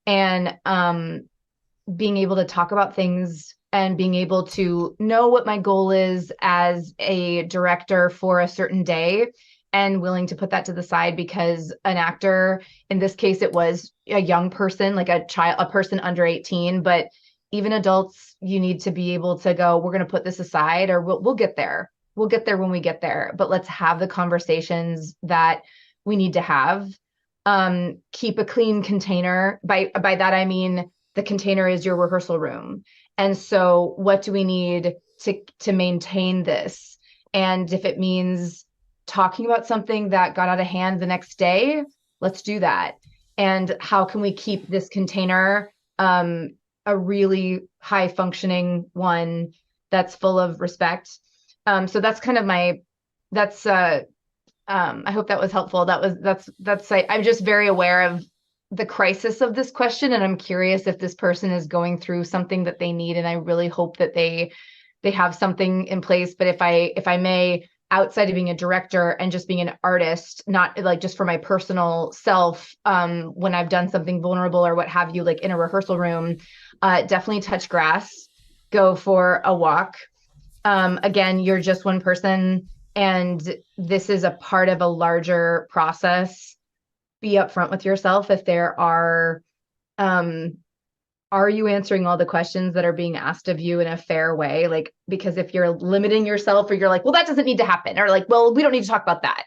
And being able to talk about things and being able to know what my goal is as a director for a certain day, and willing to put that to the side, because an actor, in this case, it was a young person, like a person under 18, but even adults, you need to be able to go, we're going to put this aside, or we'll get there. We'll get there when we get there, but let's have the conversations that we need to have. Keep a clean container. By that, I mean, the container is your rehearsal room. And so what do we need to maintain this? And if it means talking about something that got out of hand the next day, let's do that. And how can we keep this container a really high functioning one that's full of respect? So that's kind of I hope that was helpful. I'm just very aware of the crisis of this question, and I'm curious if this person is going through something that they need, and I really hope that they have something in place. But if I may, outside of being a director and just being an artist, not like just for my personal self, when I've done something vulnerable or what have you, like in a rehearsal room, definitely touch grass, go for a walk. Again, you're just one person, and this is a part of a larger process. Be upfront with yourself if there are you answering all the questions that are being asked of you in a fair way? Like, because if you're limiting yourself, or you're like, well, that doesn't need to happen, or like, well, we don't need to talk about that.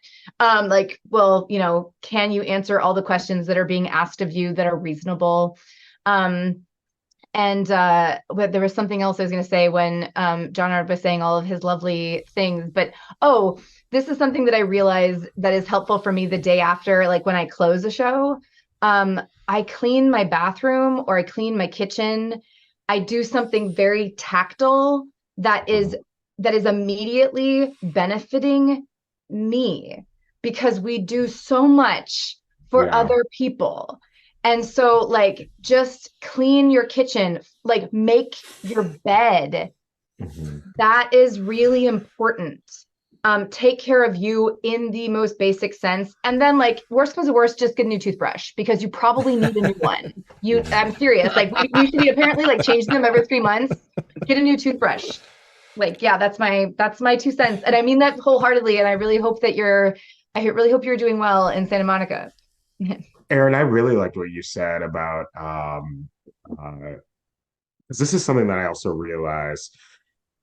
Can you answer all the questions that are being asked of you that are reasonable? But there was something else I was going to say when John Ard was saying all of his lovely things. But, this is something that I realize that is helpful for me the day after, like when I close a show. I clean my bathroom, or I clean my kitchen. I do something very tactile that is immediately benefiting me, because we do so much for other people. And so, like, just clean your kitchen, like make your bed. That is really important. Take care of you in the most basic sense. And then like worst comes to worst, just get a new toothbrush because you probably need a new one. I'm serious. Like we should be apparently like changing them every 3 months. Get a new toothbrush. Like, yeah, that's my 2 cents. And I mean that wholeheartedly. And I really hope that I really hope you're doing well in Santa Monica. Erin, I really liked what you said about because this is something that I also realize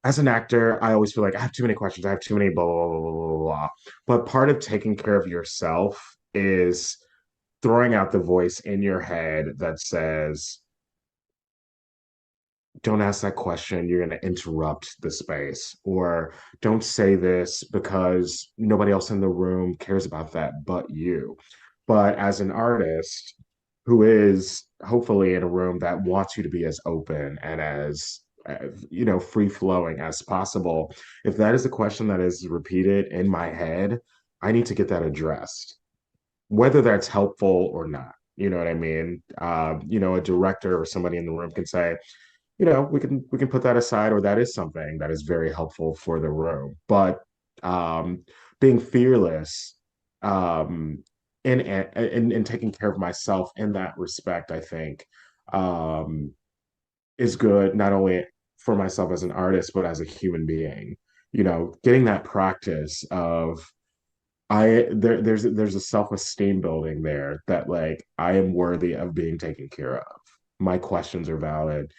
as an actor, I always feel like I have too many questions, I have too many blah blah blah blah blah blah. But part of taking care of yourself is throwing out the voice in your head that says, don't ask that question, you're going to interrupt the space, or don't say this because nobody else in the room cares about that but you. But as an artist who is hopefully in a room that wants you to be as open and as free flowing as possible, if that is a question that is repeated in my head, I need to get that addressed, whether that's helpful or not. You know what I mean? A director or somebody in the room can say, we can put that aside, or that is something that is very helpful for the room. But being fearless in taking care of myself in that respect, I think is good not only for myself as an artist, but as a human being. Getting that practice of there's a self-esteem building there that like I am worthy of being taken care of. My questions are valid,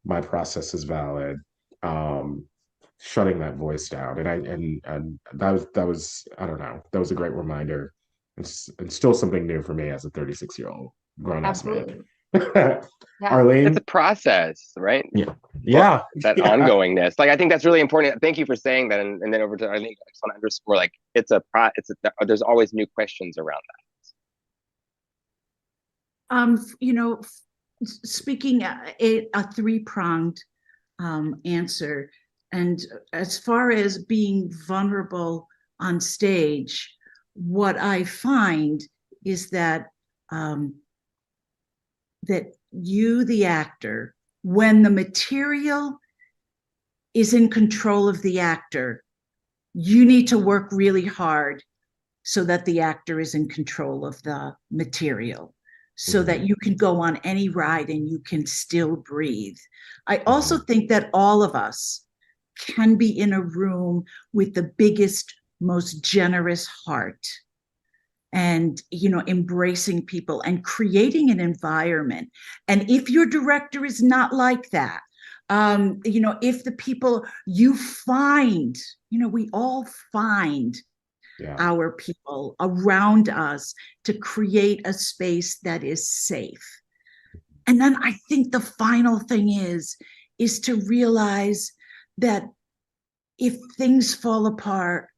my process is valid. um Shutting that voice down, and that was I don't know, that was a great reminder. It's still something new for me as a 36-year-old grown-ass man. Absolutely. Yeah. It's Arlene. a process, right? Yeah. That ongoingness. Like I think that's really important. Thank you for saying that. And then over to Arlene, I just want to underscore, like there's always new questions around um speaking a three-pronged answer. And as far as being vulnerable on stage, what I find is that that you, the actor, when the material is in control of the actor, you need to work really hard so that the actor is in control of the material, so that you can go on any ride and you can still breathe. I also think that all of us can be in a room with the biggest, most generous heart, and embracing people and creating an environment. And if your director is not like that, if the people you find, we all find our people around us to create a space that is safe. And then I think the final thing is to realize that if things fall apart,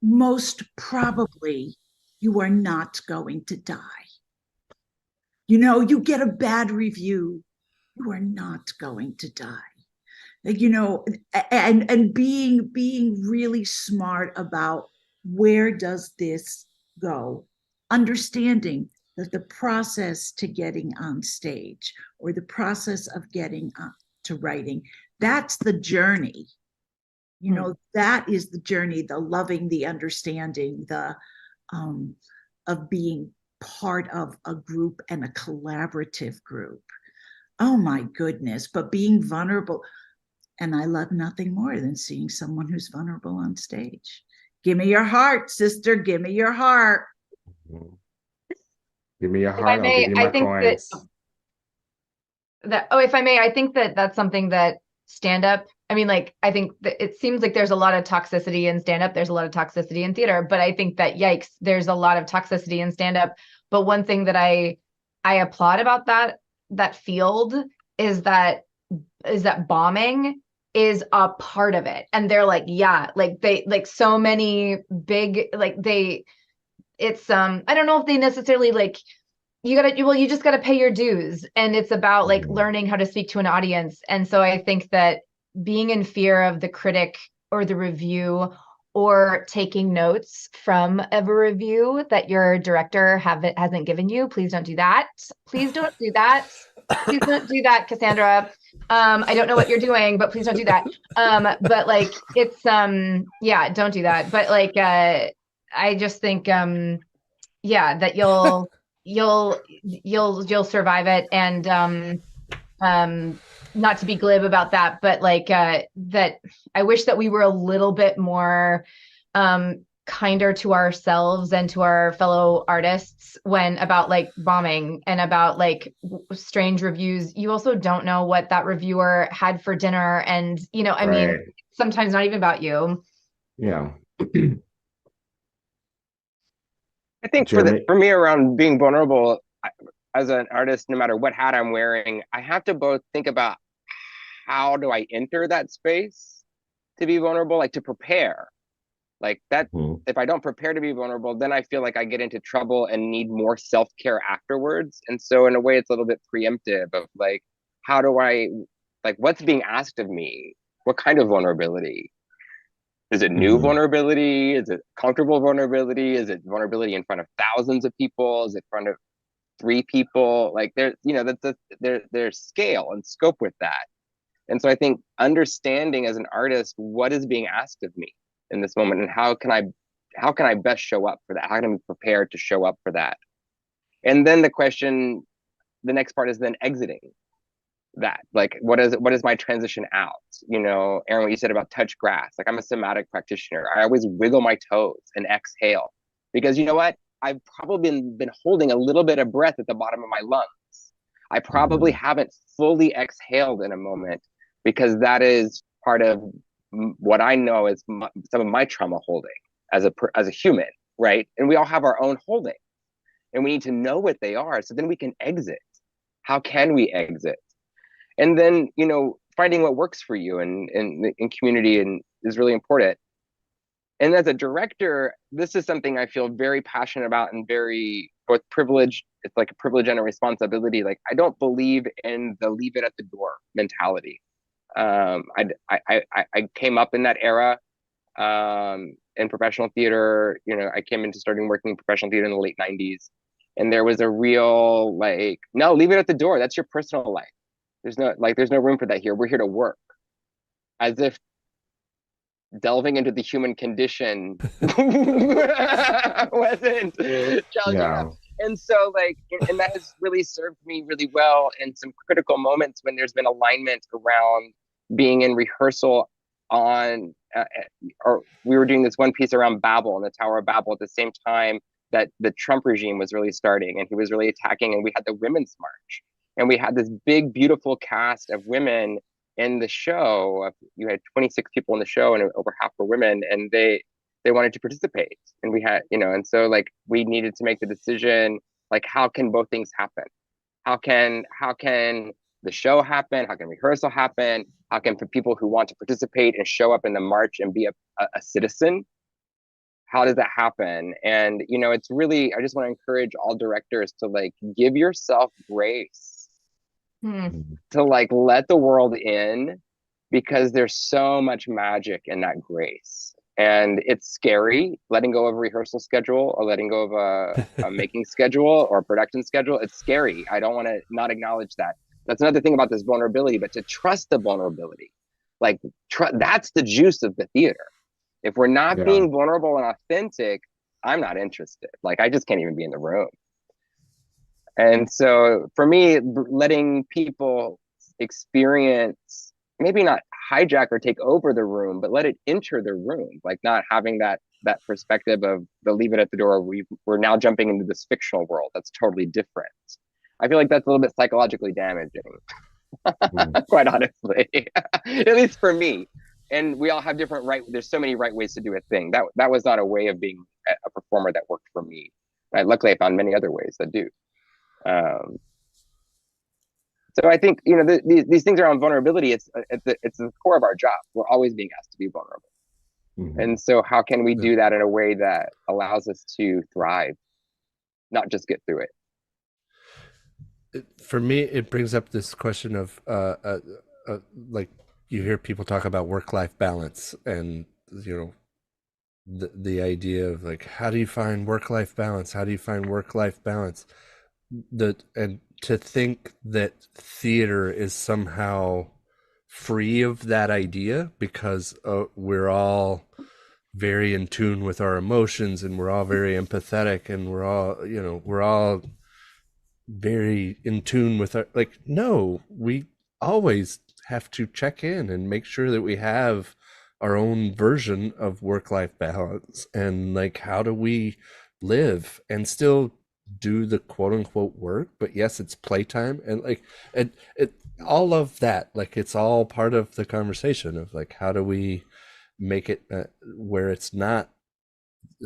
most probably you are not going to die. You get a bad review, you are not going to die. And being really smart about where does this go, understanding that the process to getting on stage or the process of getting to writing, that's the journey. That is the journey, the loving, the understanding, the of being part of a group and a collaborative group. Oh my goodness, but being vulnerable. And I love nothing more than seeing someone who's vulnerable on stage. Give me your heart, sister. Give me your heart. Give me your heart. I'll give you my coins. If I may, I think that that's something that stand-up, I mean, like, I think that it seems like there's a lot of toxicity in stand-up. There's a lot of toxicity in theater, but I think that, yikes, there's a lot of toxicity in stand-up. But one thing that I applaud about that field is that bombing is a part of it. And they're like, yeah, like they, like so many big, like it's, I don't know if they necessarily like, you just gotta pay your dues. And it's about like learning how to speak to an audience. And so I think that being in fear of the critic or the review, or taking notes from a review that your director hasn't given you, please don't do that. Please don't do that. Please don't do that, Cassandra. I don't know what you're doing, but please don't do that. But like, it's, yeah, don't do that. But like, I just think, yeah, that you'll survive it. And, not to be glib about that, but like, that I wish that we were a little bit more, kinder to ourselves and to our fellow artists when about like bombing and about like strange reviews. You also don't know what that reviewer had for dinner. And, I mean, sometimes not even about you. Yeah. I think for me around being vulnerable as an artist, no matter what hat I'm wearing, I have to both think about how do I enter that space to be vulnerable, like to prepare. Like that, if I don't prepare to be vulnerable, then I feel like I get into trouble and need more self-care afterwards. And so in a way, it's a little bit preemptive of like, how do I, like, what's being asked of me? What kind of vulnerability? Is it new vulnerability? Is it comfortable vulnerability? Is it vulnerability in front of thousands of people? Is it in front of 3 people? Like there's scale and scope with that. And so I think understanding as an artist, what is being asked of me in this moment, and how can I best show up for that? How can I be prepared to show up for that? And then the next part is then exiting that. Like, what is my transition out? Erin, what you said about touch grass, like I'm a somatic practitioner. I always wiggle my toes and exhale, because you know what? I've probably been holding a little bit of breath at the bottom of my lungs. I probably haven't fully exhaled in a moment, because that is part of what I know is some of my trauma holding as a human, right? And we all have our own holding, and we need to know what they are, so then we can exit. How can we exit? And then finding what works for you in community and is really important. And as a director, this is something I feel very passionate about and very both privileged. It's like a privilege and a responsibility. Like, I don't believe in the leave it at the door mentality. I came up in that era in professional theater. I came into starting working in professional theater in the late 90s. And there was a real like, no, leave it at the door. That's your personal life. There's no room for that here. We're here to work. As if delving into the human condition wasn't challenging enough. And so and that has really served me really well in some critical moments when there's been alignment around being in rehearsal or we were doing this one piece around Babel and the Tower of Babel at the same time that the Trump regime was really starting, and he was really attacking, and we had the Women's March, and we had this big, beautiful cast of women in the show. You had 26 people in the show, and over half were women, and they wanted to participate. And we had, and so we needed to make the decision, how can both things happen? How can the show happen? How can rehearsal happen? How can, for people who want to participate and show up in the march and be a citizen, how does that happen? And, it's really, I just want to encourage all directors to give yourself grace to let the world in, because there's so much magic in that grace. And it's scary letting go of a rehearsal schedule or letting go of a making schedule or a production schedule. It's scary. I don't want to not acknowledge that. That's another thing about this vulnerability, but to trust the vulnerability, that's the juice of the theater. If we're not being vulnerable and authentic, I'm not interested. I just can't even be in the room. And so for me, letting people experience, maybe not hijack or take over the room, but let it enter the room, not having that perspective of the leave it at the door. We're now jumping into this fictional world that's totally different. I feel like that's a little bit psychologically damaging, quite honestly, at least for me. And we all have different there's so many right ways to do a thing. That was not a way of being a performer that worked for me. Luckily, I found many other ways that do. So I think, these things around vulnerability, it's the core of our job. We're always being asked to be vulnerable. And so how can we do that in a way that allows us to thrive, not just get through it? For me, it brings up this question of you hear people talk about work-life balance, and the idea of how do you find work-life balance? How do you find work-life balance? And to think that theater is somehow free of that idea, because we're all very in tune with our emotions, and we're all very empathetic, and we're all very in tune with our, like, no, we always have to check in and make sure that we have our own version of work-life balance, and like, how do we live and still do the quote-unquote work, but yes, it's playtime, and like it all of that, like, it's all part of the conversation of like, how do we make it where it's not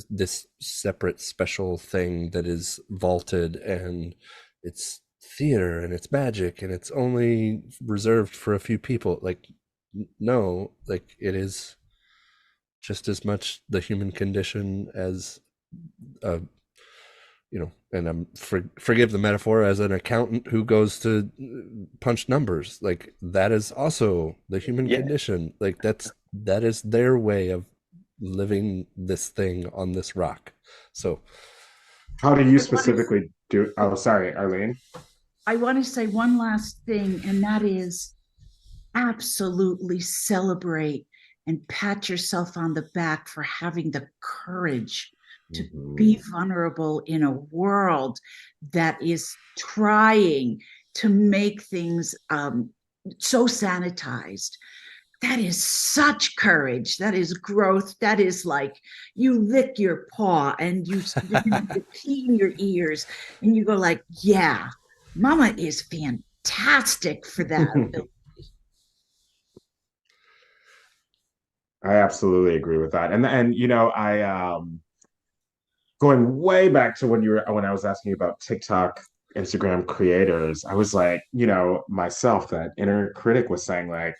this separate special thing that is vaulted, and it's theater and it's magic and it's only reserved for a few people. Like, no, like, it is just as much the human condition as and forgive the metaphor, as an accountant who goes to punch numbers, like, that is also the human condition. Like, that is their way of living this thing on this rock. So how do you specifically do? Oh, sorry, Arlene. I want to say one last thing, and that is absolutely celebrate and pat yourself on the back for having the courage to be vulnerable in a world that is trying to make things so sanitized. That is such courage. That is growth. That is like, you lick your paw and you clean your ears and you go like, yeah, mama is fantastic for that ability. I absolutely agree with that. And I going way back to when I was asking you about TikTok, Instagram creators, I was like, myself, that inner critic was saying like,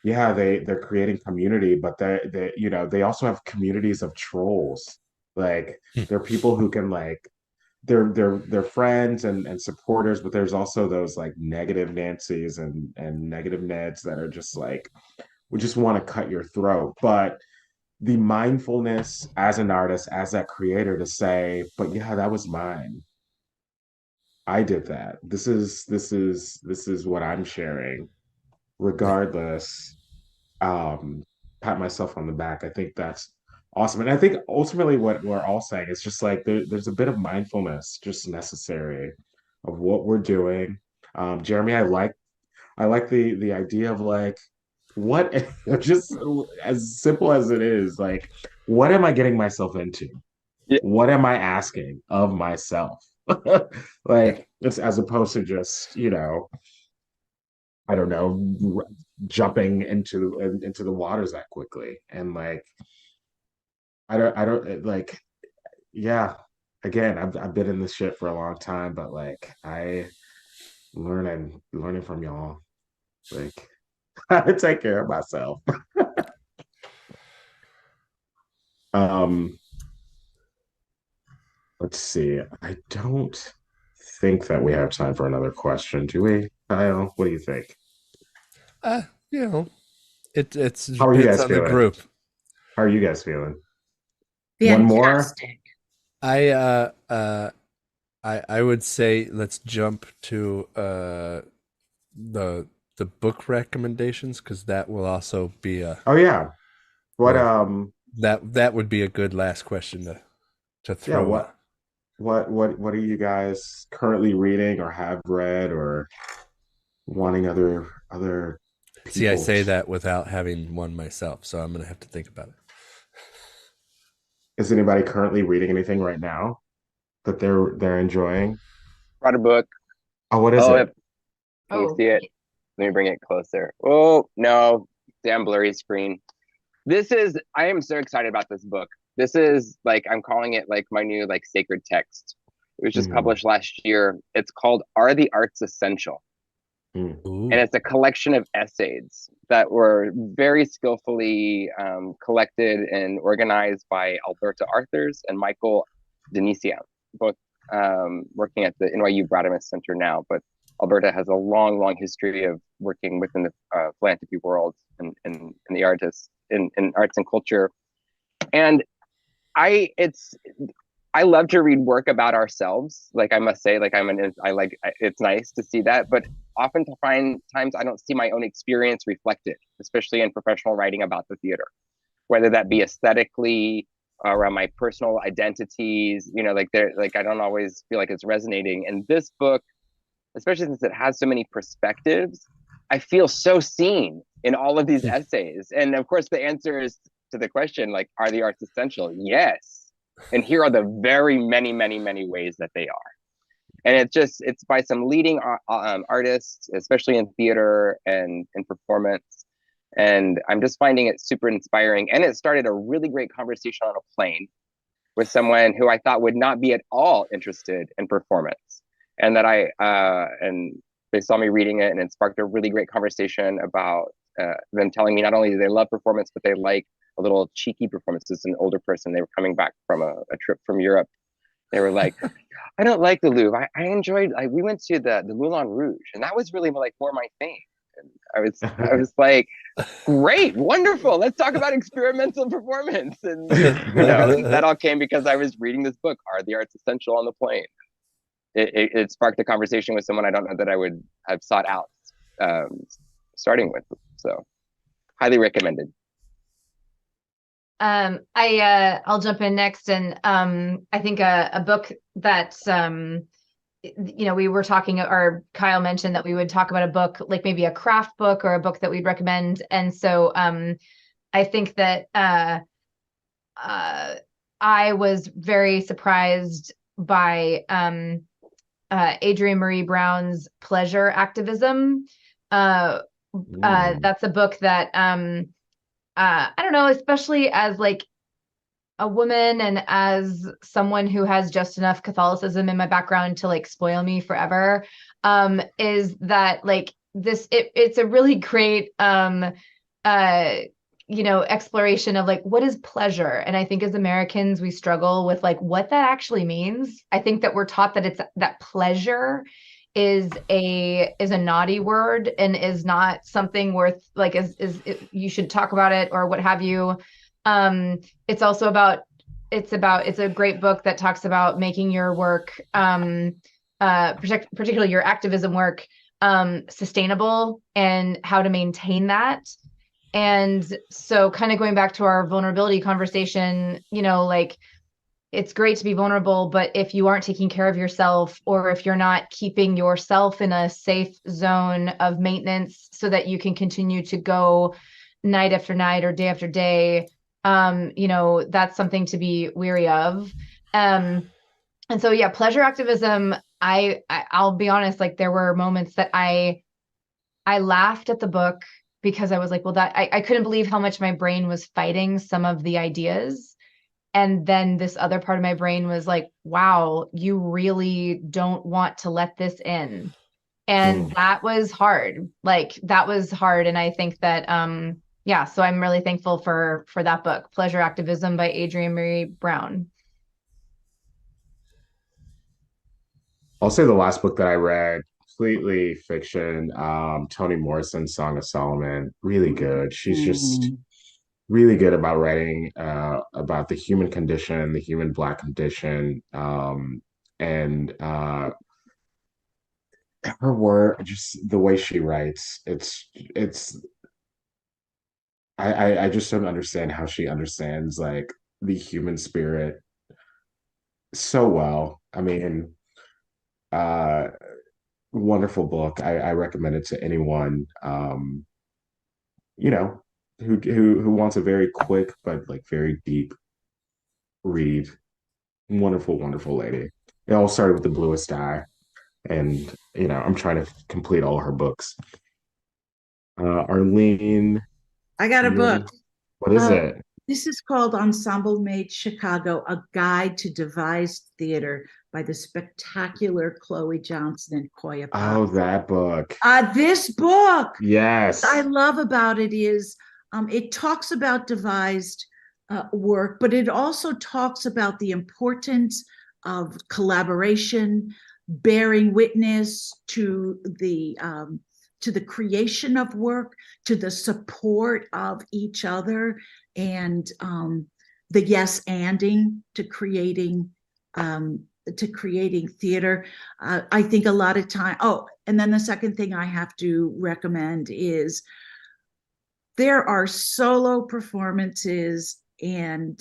yeah, they're creating community, but they also have communities of trolls. Like, they're people who can, like, they're friends and supporters, but there's also those like negative Nancy's and negative Neds that are just like, we just want to cut your throat. But the mindfulness as an artist, as that creator, to say, but yeah, that was mine. I did that. This is what I'm sharing, regardless. Pat myself on the back. I think that's awesome. And I think ultimately what we're all saying is just like, there's a bit of mindfulness just necessary of what we're doing. Jeremy, I like the idea of like, what, just as simple as it is, like, what am I getting myself into? Yeah. What am I asking of myself? Like, it's as opposed to just, I don't know, jumping into the waters that quickly. And like, I don't like, yeah, again, I've been in this shit for a long time, but like, I learning from y'all, like, how to take care of myself. Um, let's see. I don't think that we have time for another question, do we, Kyle? What do you think? uh you know it's How are you depends guys on the feeling? group. How are you guys feeling? One more? Fantastic. I would say let's jump to the book recommendations, because that will also be Oh yeah. What well, that would be a good last question to yeah, throw in. what are you guys currently reading or have read or wanting other See, I people say that without having one myself, so I'm gonna have to think about it. Is anybody currently reading anything right now that they're enjoying? Brought a book. Oh, what is Oh, it? can you see it? Let me bring it closer. Oh, no, damn blurry screen. I am so excited about this book. This is like, I'm calling it like my new like sacred text. It was just published last year. It's called Are the Arts Essential? Ooh. And it's a collection of essays that were very skillfully collected and organized by Alberta Arthurs and Michael Denisian, both working at the NYU Brademas Center now. But Alberta has a long, long history of working within the philanthropy world and the artists in arts and culture. And I love to read work about ourselves. Like I must say, like it's nice to see that, but oftentimes I don't see my own experience reflected, especially in professional writing about the theater, whether that be aesthetically or around my personal identities, like I don't always feel like it's resonating. And this book, especially since it has so many perspectives, I feel so seen in all of these essays. And of course, the answer is to the question, like, are the arts essential? Yes. And here are the very many, many, many ways that they are. And it's by some leading artists, especially in theater and in performance. And I'm just finding it super inspiring. And it started a really great conversation on a plane with someone who I thought would not be at all interested in performance. And that and they saw me reading it, and it sparked a really great conversation about them telling me not only do they love performance, but they like a little cheeky performance. As an older person, they were coming back from a trip from Europe. They were like, I don't like the Louvre. I enjoyed, we went to the Moulin Rouge, and that was really like more my thing. And I was like, great, wonderful. Let's talk about experimental performance. And that all came because I was reading this book, Are the Arts Essential on the Plane? It sparked a conversation with someone I don't know that I would have sought out starting with. So highly recommended. I'll jump in next, and I think a book that we were talking, or Kyle mentioned that we would talk about a book, like maybe a craft book or a book that we'd recommend. And so I think that I was very surprised by Adrienne Marie Brown's Pleasure Activism. That's a book that I don't know, especially as like a woman and as someone who has just enough Catholicism in my background to like spoil me forever, is that like it's a really great exploration of like, what is pleasure? And I think as Americans, we struggle with like what that actually means. I think that we're taught that pleasure is a naughty word and is not something worth like you should talk about it or what have you. It's also it's a great book that talks about making your work, particularly your activism work, sustainable and how to maintain that. And so kind of going back to our vulnerability conversation, like it's great to be vulnerable, but if you aren't taking care of yourself, or if you're not keeping yourself in a safe zone of maintenance so that you can continue to go night after night or day after day, that's something to be weary of. And so, yeah, pleasure activism, I'll be honest, like there were moments that I laughed at the book because I was like, well, that I couldn't believe how much my brain was fighting some of the ideas. And then this other part of my brain was like, wow, you really don't want to let this in. And that was hard. Like that was hard. And I think that, so I'm really thankful for that book, Pleasure Activism by Adrienne Marie Brown. I'll say the last book that I read, completely fiction, Toni Morrison's Song of Solomon, really good. She's just really good about writing about the human condition, the human Black condition, and her work, just the way she writes. I just don't understand how she understands like the human spirit so well. I mean, wonderful book. I recommend it to anyone. Who wants a very quick but like very deep read. Wonderful, wonderful lady. It all started with The Bluest Eye, and I'm trying to complete all her books. Arlene, I got a book. What is it? This is called Ensemble Made Chicago, A Guide to Devised Theater by the spectacular Chloe Johnson and Koya Pop. Oh, that book. This book. Yes. What I love about it is it talks about devised work, but it also talks about the importance of collaboration, bearing witness to the creation of work, to the support of each other, and the yes-anding to creating to creating theater. I think a lot of time. Oh, and then the second thing I have to recommend is there are solo performances and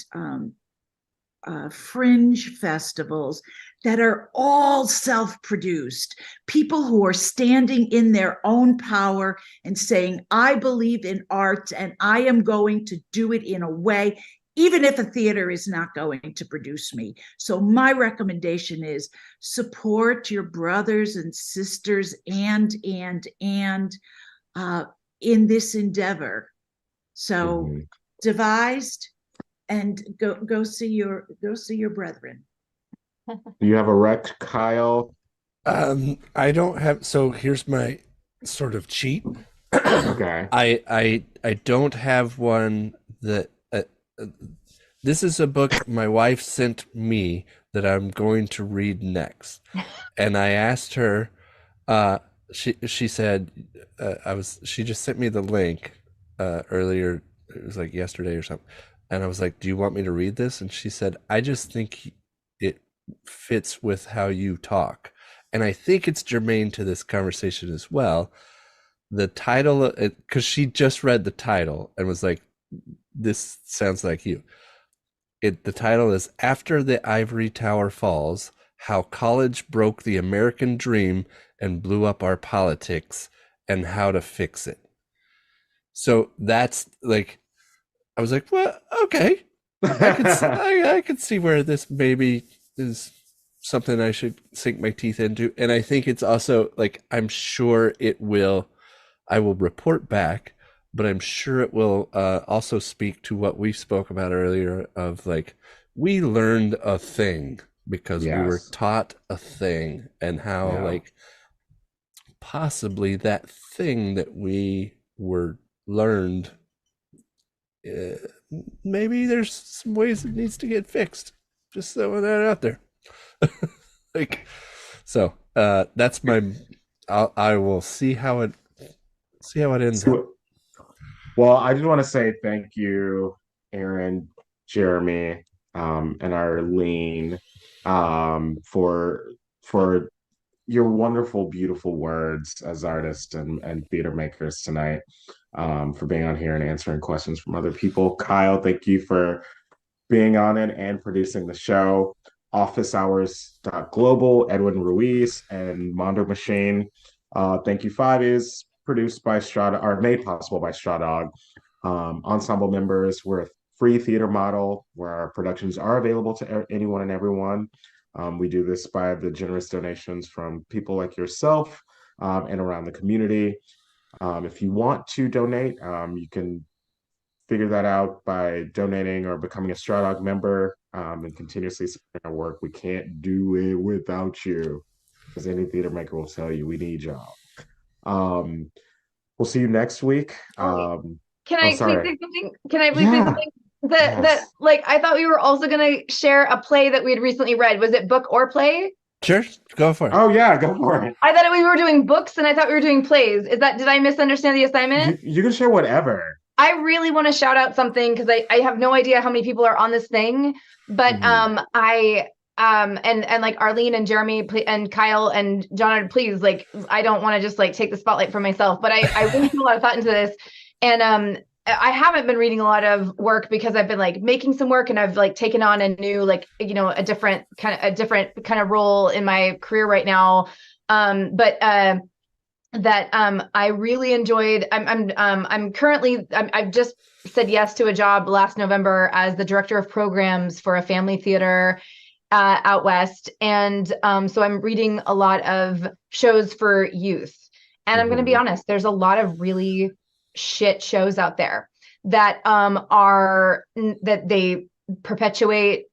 fringe festivals that are all self-produced. People who are standing in their own power and saying, I believe in art and I am going to do it in a way, even if a theater is not going to produce me. So my recommendation is support your brothers and sisters and in this endeavor. So devised and go see your brethren. You have a rec, Kyle? I don't have, so here's my sort of cheat. Okay. I don't have one that this is a book my wife sent me that I'm going to read next. And I asked her, she said, she just sent me the link earlier, it was like yesterday or something. And I was like, do you want me to read this? And she said, I just think it fits with how you talk. And I think it's germane to this conversation as well. The title, because she just read the title and was like, this sounds like you. The title is After the Ivory Tower Falls, How College Broke the American Dream and Blew Up Our Politics and How to Fix It. So that's like, I was like, well, okay. I could see where this maybe is something I should sink my teeth into. And I think it's also like, I'm sure I will report back, but I'm sure it will also speak to what we spoke about earlier of like, we learned a thing because we were taught a thing, and how like possibly that thing that we were learned, maybe there's some ways it needs to get fixed. Just throwing that out there. Like, so that's I will see how it ends up. Well, I just want to say thank you, Erin, Jeremy, and Arlene, for your wonderful, beautiful words as artists and theater makers tonight, for being on here and answering questions from other people. Kyle, thank you for being on it and producing the show. Office Hours Global, Edwin Ruiz, and Mondo Machine. Thank You Five is produced by made possible by Straw Dog. Ensemble members, we're a free theater model where our productions are available to anyone and everyone. We do this by the generous donations from people like yourself and around the community. If you want to donate, you can figure that out by donating or becoming a Straw Dog member, and continuously supporting our work. We can't do it without you, as any theater maker will tell you. We need y'all. We'll see you next week. Can I please say something? Can I please say something? Like, I thought we were also going to share a play that we had recently read. Was it book or play? Sure, go for it. Oh yeah, go for it. I thought we were doing books, and I thought we were doing plays. Did I misunderstand the assignment? You can share whatever. I really want to shout out something because I have no idea how many people are on this thing, but and like Arlene and Jeremy and Kyle and John, please, like, I don't want to just like take the spotlight for myself, but I really put a lot of thought into this, and I haven't been reading a lot of work because I've been like making some work, and I've like taken on a new, like, you know, a different kind of role in my career right now, that I really enjoyed. I've just said yes to a job last November as the director of programs for a family theater out west, and so I'm reading a lot of shows for youth, and I'm going to be honest, there's a lot of really shit shows out there that that they perpetuate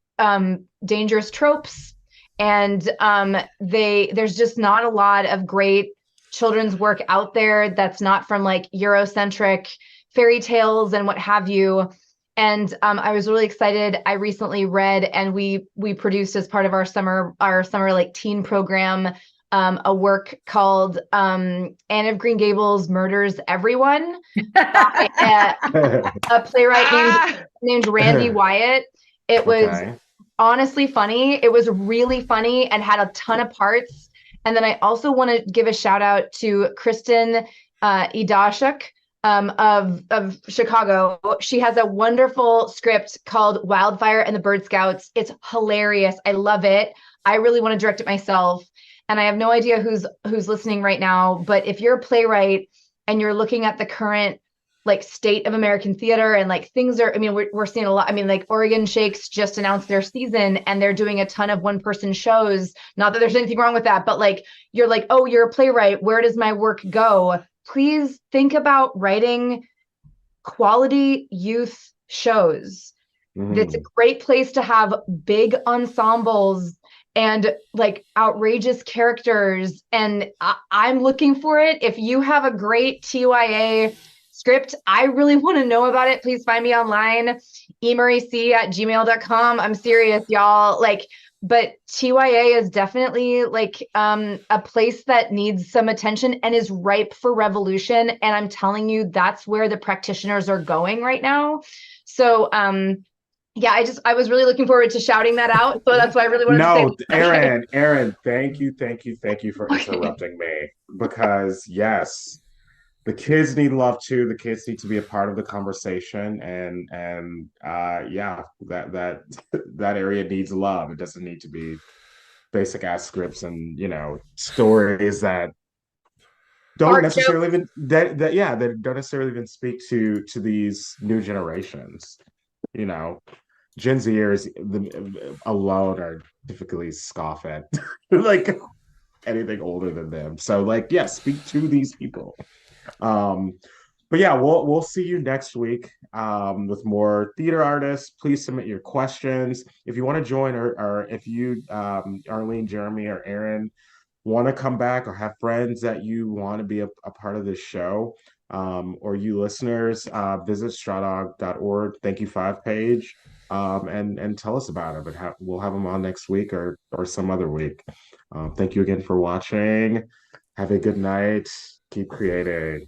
dangerous tropes, and there's just not a lot of great children's work out there that's not from like Eurocentric fairy tales and what have you. And I was really excited. I recently read, and we produced as part of our summer like teen program, a work called Anne of Green Gables Murders Everyone by a playwright named Randy Wyatt. It was honestly funny. It was really funny and had a ton of parts. And then I also want to give a shout out to Kristen Idashuk of Chicago. She has a wonderful script called Wildfire and the Bird Scouts. It's hilarious. I love it. I really want to direct it myself. And I have no idea who's listening right now, but if you're a playwright and you're looking at the current like state of American theater and like things are, I mean, we're seeing a lot. I mean, like Oregon Shakes just announced their season and they're doing a ton of one-person shows. Not that there's anything wrong with that, but like, you're like, oh, you're a playwright. Where does my work go? Please think about writing quality youth shows. It's a great place to have big ensembles and like outrageous characters. And I'm looking for it. If you have a great TYA script, I really want to know about it. Please find me online, emurrayc@gmail.com. I'm serious, y'all. Like, but TYA is definitely like a place that needs some attention and is ripe for revolution. And I'm telling you, that's where the practitioners are going right now. So yeah, I was really looking forward to shouting that out. So that's why I really wanted to say. Erin, thank you for interrupting me, because yes, the kids need love too. The kids need to be a part of the conversation, and yeah, that area needs love. It doesn't need to be basic ass scripts and stories that don't necessarily even that don't necessarily even speak to these new generations. Gen Zers alone are typically scoff at like anything older than them. So like, yeah, speak to these people. But yeah, we'll see you next week with more theater artists. Please submit your questions if you want to join, or if you Arlene, Jeremy, or Erin want to come back or have friends that you want to be a part of this show, or you listeners, visit strawdog.org thank you 5 page, and tell us about it. But we'll have them on next week or some other week. Thank you again for watching. Have a good night. Keep creating.